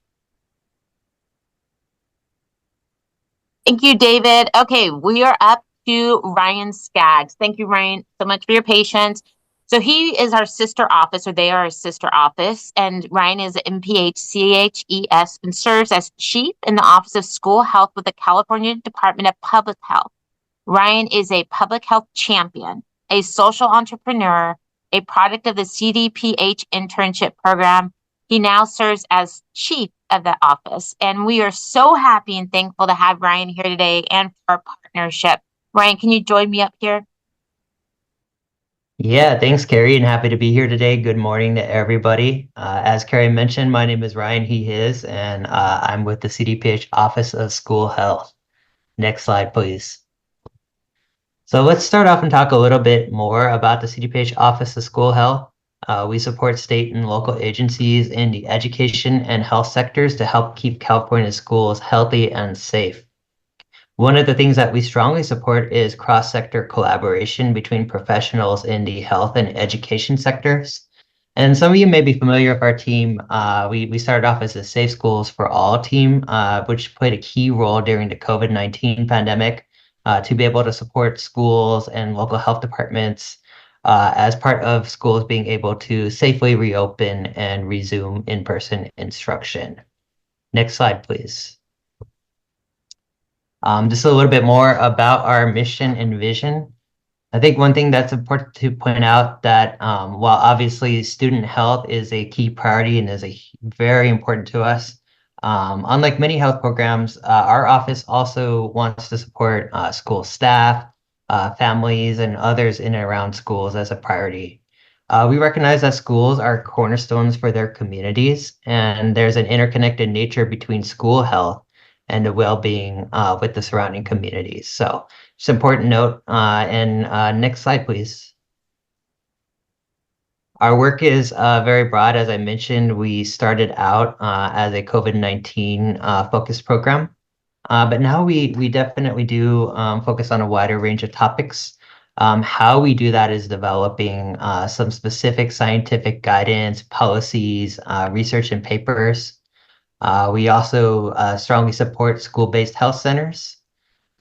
Thank you, David. Okay, we are up to Ryan Skaggs. Thank you, Ryan, so much for your patience. So he is our sister office, or they are our sister office, and Ryan is MPH-CHES and serves as chief in the Office of School Health with the California Department of Public Health. Ryan is a public health champion, a social entrepreneur, a product of the CDPH internship program. He now serves as chief of the office, and we are so happy and thankful to have Ryan here today and for our partnership. Ryan, can you join me up here? Yeah, thanks, Carrie, and happy to be here today. Good morning to everybody. As Carrie mentioned, my name is Ryan, he, his, and I'm with the CDPH Office of School Health. Next slide, please. So let's start off and talk a little bit more about the CDPH Office of School Health. We support state and local agencies in the education and health sectors to help keep California schools healthy and safe. One of the things that we strongly support is cross-sector collaboration between professionals in the health and education sectors. And some of you may be familiar with our team. We started off as a Safe Schools for All team, which played a key role during the COVID-19 pandemic to be able to support schools and local health departments as part of schools being able to safely reopen and resume in-person instruction. Next slide, please. Just a little bit more about our mission and vision. I think one thing that's important to point out that while obviously student health is a key priority and is very important to us, unlike many health programs, our office also wants to support school staff, families, and others in and around schools as a priority. We recognize that schools are cornerstones for their communities, and there's an interconnected nature between school health and the well-being with the surrounding communities. So it's an important note. And next slide, please. Our work is very broad. As I mentioned, we started out as a COVID-19 focused program, but now we definitely do focus on a wider range of topics. How we do that is developing some specific scientific guidance, policies, research, and papers. We also strongly support school-based health centers.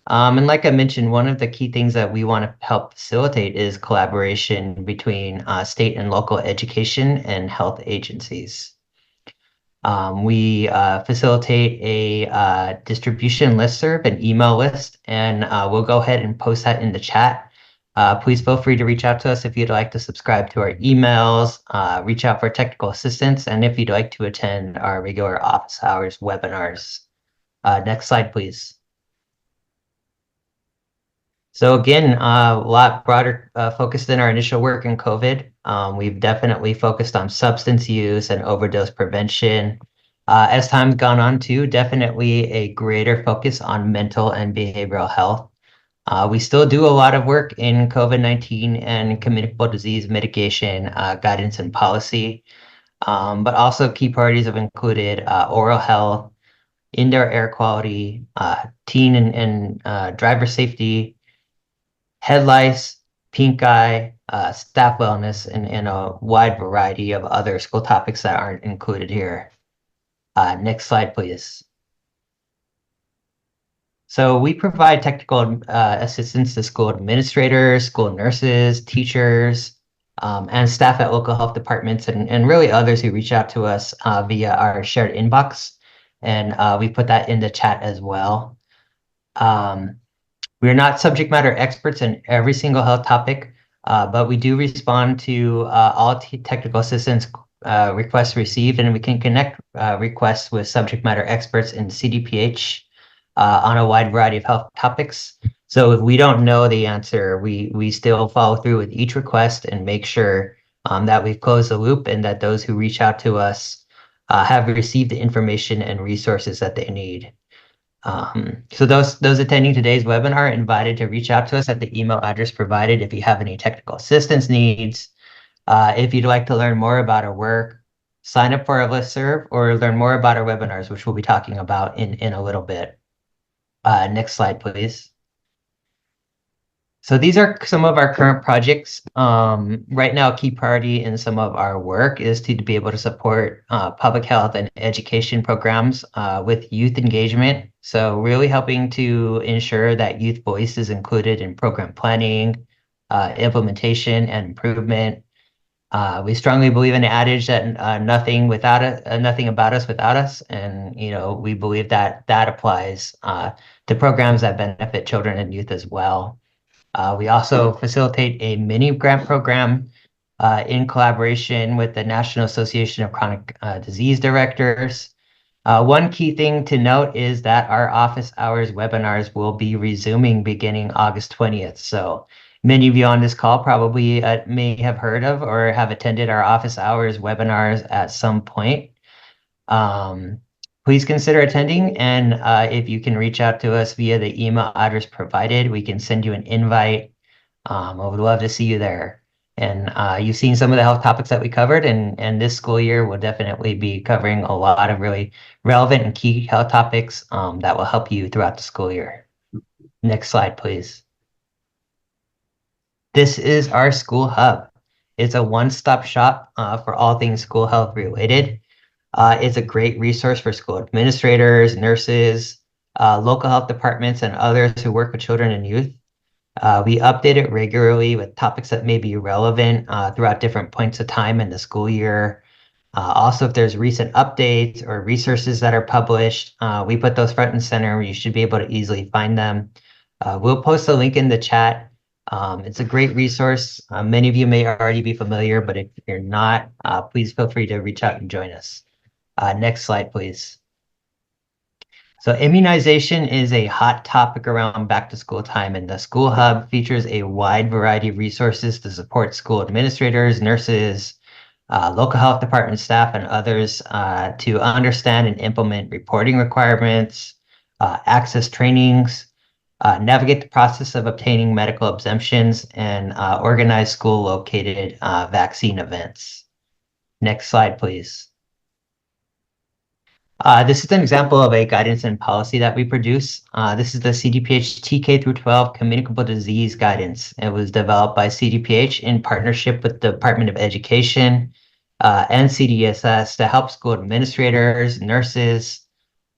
And like I mentioned, one of the key things that we want to help facilitate is collaboration between state and local education and health agencies. We facilitate a distribution listserv, an email list, and we'll go ahead and post that in the chat. Please feel free to reach out to us if you'd like to subscribe to our emails, reach out for technical assistance, and if you'd like to attend our regular office hours webinars. Next slide, please. So again, a lot broader focus than our initial work in COVID. We've definitely focused on substance use and overdose prevention. As time's gone on too, definitely a greater focus on mental and behavioral health. We still do a lot of work in COVID-19 and communicable disease mitigation, guidance and policy, but also key priorities have included oral health, indoor air quality, teen and driver safety, head lice, pink eye, staff wellness, and a wide variety of other school topics that aren't included here. Next slide, please. So we provide technical assistance to school administrators, school nurses, teachers, and staff at local health departments, and really others who reach out to us via our shared inbox. And we put that in the chat as well. We're not subject matter experts in every single health topic, but we do respond to all technical assistance requests received, and we can connect requests with subject matter experts in CDPH on a wide variety of health topics. So if we don't know the answer, we still follow through with each request and make sure that we've closed the loop and that those who reach out to us have received the information and resources that they need. So those attending today's webinar are invited to reach out to us at the email address provided if you have any technical assistance needs. If you'd like to learn more about our work, sign up for our listserv or learn more about our webinars, which we'll be talking about in a little bit. Next slide, please. So these are some of our current projects. Right now, a key priority in some of our work is to be able to support public health and education programs with youth engagement. So really helping to ensure that youth voice is included in program planning, implementation, and improvement. We strongly believe in the adage that nothing about us without us, and we believe that that applies to programs that benefit children and youth as well. We also facilitate a mini grant program in collaboration with the National Association of Chronic Disease Directors. One key thing to note is that our office hours webinars will be resuming beginning August 20th. So many of you on this call probably may have heard of or have attended our office hours webinars at some point. Please consider attending, and if you can reach out to us via the email address provided, we can send you an invite. I would love to see you there. And you've seen some of the health topics that we covered, and this school year will definitely be covering a lot of really relevant and key health topics that will help you throughout the school year. Next slide, please. This is our school hub. It's a one-stop shop for all things school health related. It's a great resource for school administrators, nurses, local health departments, and others who work with children and youth. We update it regularly with topics that may be relevant throughout different points of time in the school year. Also, if there's recent updates or resources that are published, we put those front and center where you should be able to easily find them. We'll post a link in the chat. It's a great resource. Many of you may already be familiar, but if you're not, please feel free to reach out and join us. Next slide, please. So immunization is a hot topic around back to school time, and the School Hub features a wide variety of resources to support school administrators, nurses, local health department staff, and others to understand and implement reporting requirements, access trainings, navigate the process of obtaining medical exemptions, and organize school-located vaccine events. Next slide, please. This is an example of a guidance and policy that we produce. This is the CDPH TK through 12 Communicable Disease Guidance. It was developed by CDPH in partnership with the Department of Education and CDSS to help school administrators, nurses,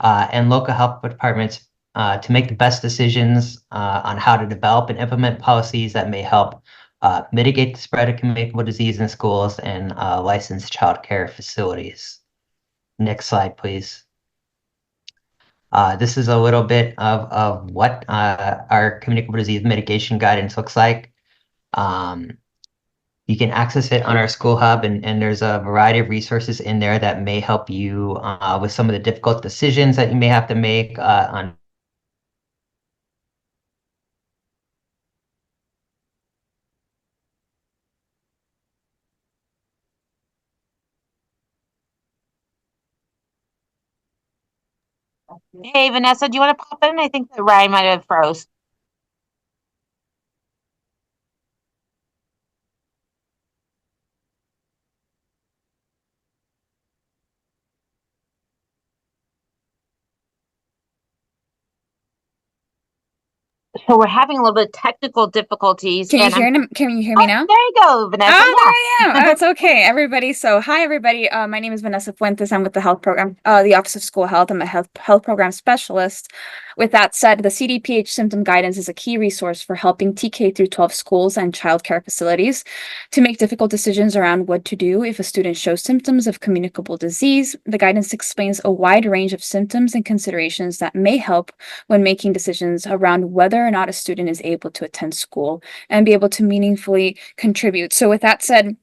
and local health departments to make the best decisions on how to develop and implement policies that may help mitigate the spread of communicable disease in schools and licensed child care facilities. Next slide, please. This is a little bit of what our communicable disease mitigation guidance looks like. You can access it on our School Hub, and there's a variety of resources in there that may help you with some of the difficult decisions that you may have to make on Hey, Vanessa, do you want to pop in? I think that Ryan might have froze. So we're having a little bit of technical difficulties. Can you and hear Can you hear me now? There you go, Vanessa. Oh, there I am. That's okay, everybody. So, hi, everybody. My name is Vanessa Fuentes. I'm with the health program, the Office of School Health. I'm a health program specialist. With that said, the CDPH symptom guidance is a key resource for helping TK through 12 schools and childcare facilities to make difficult decisions around what to do if a student shows symptoms of communicable disease. The guidance explains a wide range of symptoms and considerations that may help when making decisions around whether or not a student is able to attend school and be able to meaningfully contribute. So with that said,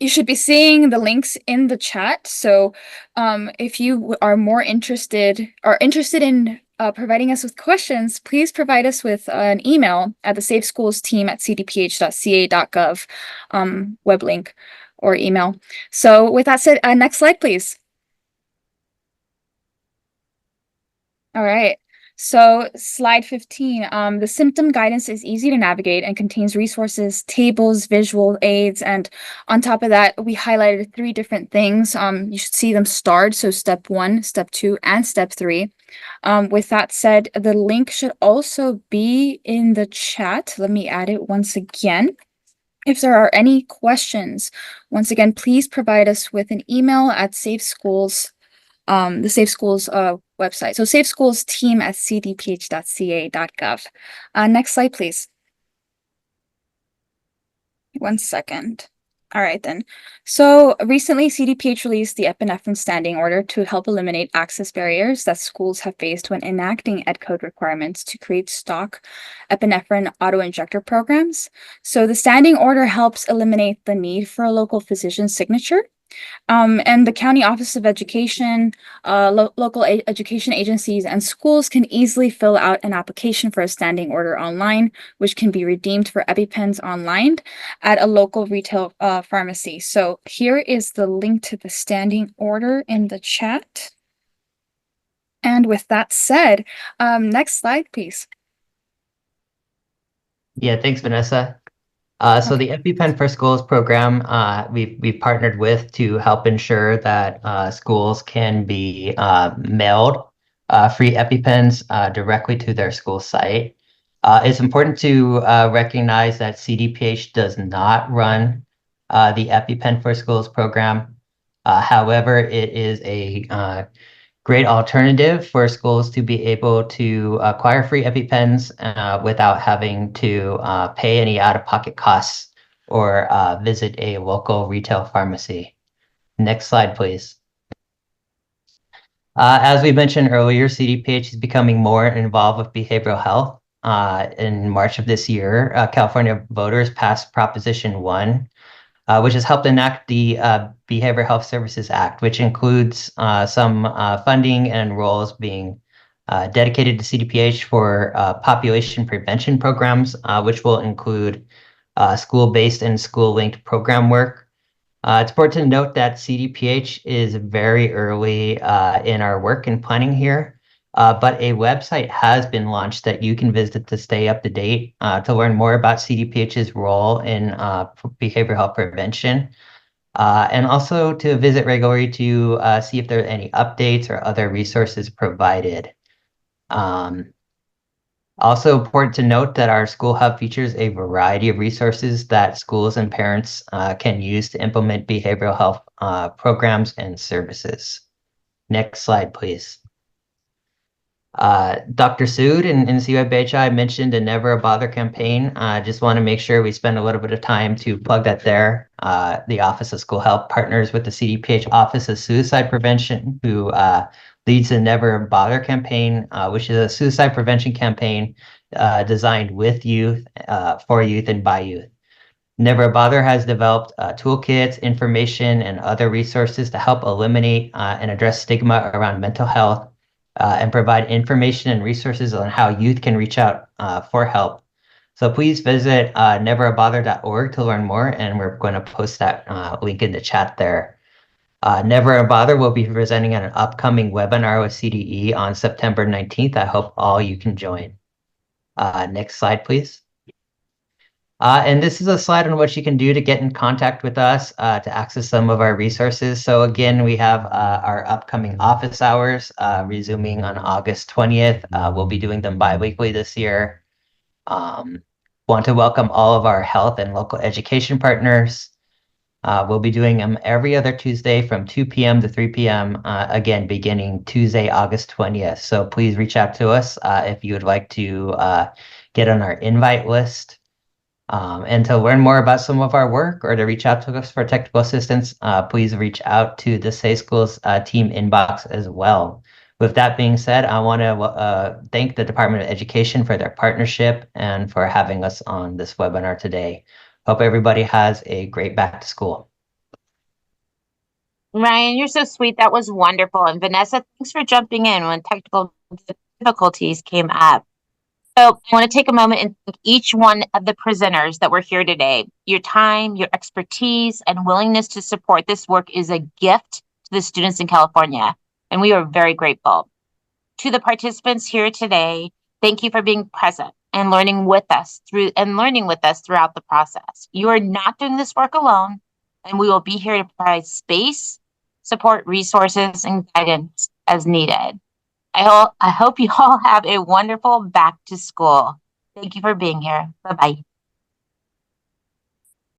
you should be seeing the links in the chat. So if you are more interested in providing us with questions, please provide us with an email at the Safe Schools team at cdph.ca.gov web link or email. So with that said, next slide, please. All right. So slide 15, the symptom guidance is easy to navigate and contains resources, tables, visual aids, and on top of that, we highlighted 3 different things. You should see them starred, so step 1, step 2, and step 3. With that said, the link should also be in the chat. Let me add it once again. If there are any questions, once again, please provide us with an email at Safe Schools, the Safe Schools website. So Safe Schools team at cdph.ca.gov. Next slide, please. 1 second. All right, then. So recently, CDPH released the epinephrine standing order to help eliminate access barriers that schools have faced when enacting ed code requirements to create stock epinephrine auto-injector programs. So the standing order helps eliminate the need for a local physician's signature. And the County Office of Education, local education agencies, and schools can easily fill out an application for a standing order online, which can be redeemed for EpiPens online at a local retail pharmacy. So here is the link to the standing order in the chat. And with that said, next slide, please. Yeah, thanks, Vanessa. So the EpiPen for Schools program, we've partnered with to help ensure that schools can be mailed free EpiPens directly to their school site. It's important to recognize that CDPH does not run the EpiPen for Schools program. However, it is a great alternative for schools to be able to acquire free EpiPens without having to pay any out-of-pocket costs or visit a local retail pharmacy. Next slide, please. As we mentioned earlier, CDPH is becoming more involved with behavioral health. In March of this year, California voters passed Proposition 1, which has helped enact the Behavioral Health Services Act, which includes some funding and roles being dedicated to CDPH for population prevention programs, which will include school-based and school-linked program work. It's important to note that CDPH is very early in our work and planning here, but a website has been launched that you can visit to stay up to date to learn more about CDPH's role in behavioral health prevention, and also to visit regularly to see if there are any updates or other resources provided. Also important to note that our school hub features a variety of resources that schools and parents can use to implement behavioral health programs and services. Next slide, please. Dr. Sood and CYBHI mentioned a Never a Bother campaign. I just want to make sure we spend a little bit of time to plug that there. The Office of School Health partners with the CDPH Office of Suicide Prevention, who leads the Never a Bother campaign, which is a suicide prevention campaign designed with youth, for youth, and by youth. Never a Bother has developed toolkits, information, and other resources to help eliminate and address stigma around mental health and provide information and resources on how youth can reach out for help. So please visit neverabother.org to learn more, and we're going to post that link in the chat there. Never a Bother will be presenting at an upcoming webinar with CDE on September 19th. I hope all you can join. Next slide, please. And this is a slide on what you can do to get in contact with us to access some of our resources. So again, we have our upcoming office hours resuming on August 20th. We'll be doing them bi-weekly this year. Want to welcome all of our health and local education partners. We'll be doing them every other Tuesday from 2 p.m. to 3 p.m. Again, beginning Tuesday, August 20th. So please reach out to us if you would like to get on our invite list. And to learn more about some of our work or to reach out to us for technical assistance, please reach out to the Safe Schools team inbox as well. With that being said, I want to thank the Department of Education for their partnership and for having us on this webinar today. Hope everybody has a great back to school. Ryan, you're so sweet. That was wonderful. And Vanessa, thanks for jumping in when technical difficulties came up. So I want to take a moment and thank each one of the presenters that were here today. Your time, your expertise, and willingness to support this work is a gift to the students in California, and we are very grateful. To the participants here today, thank you for being present and learning with us throughout the process. You are not doing this work alone, and we will be here to provide space, support, resources, and guidance as needed. I hope you all have a wonderful back to school. Thank you for being here. Bye-bye.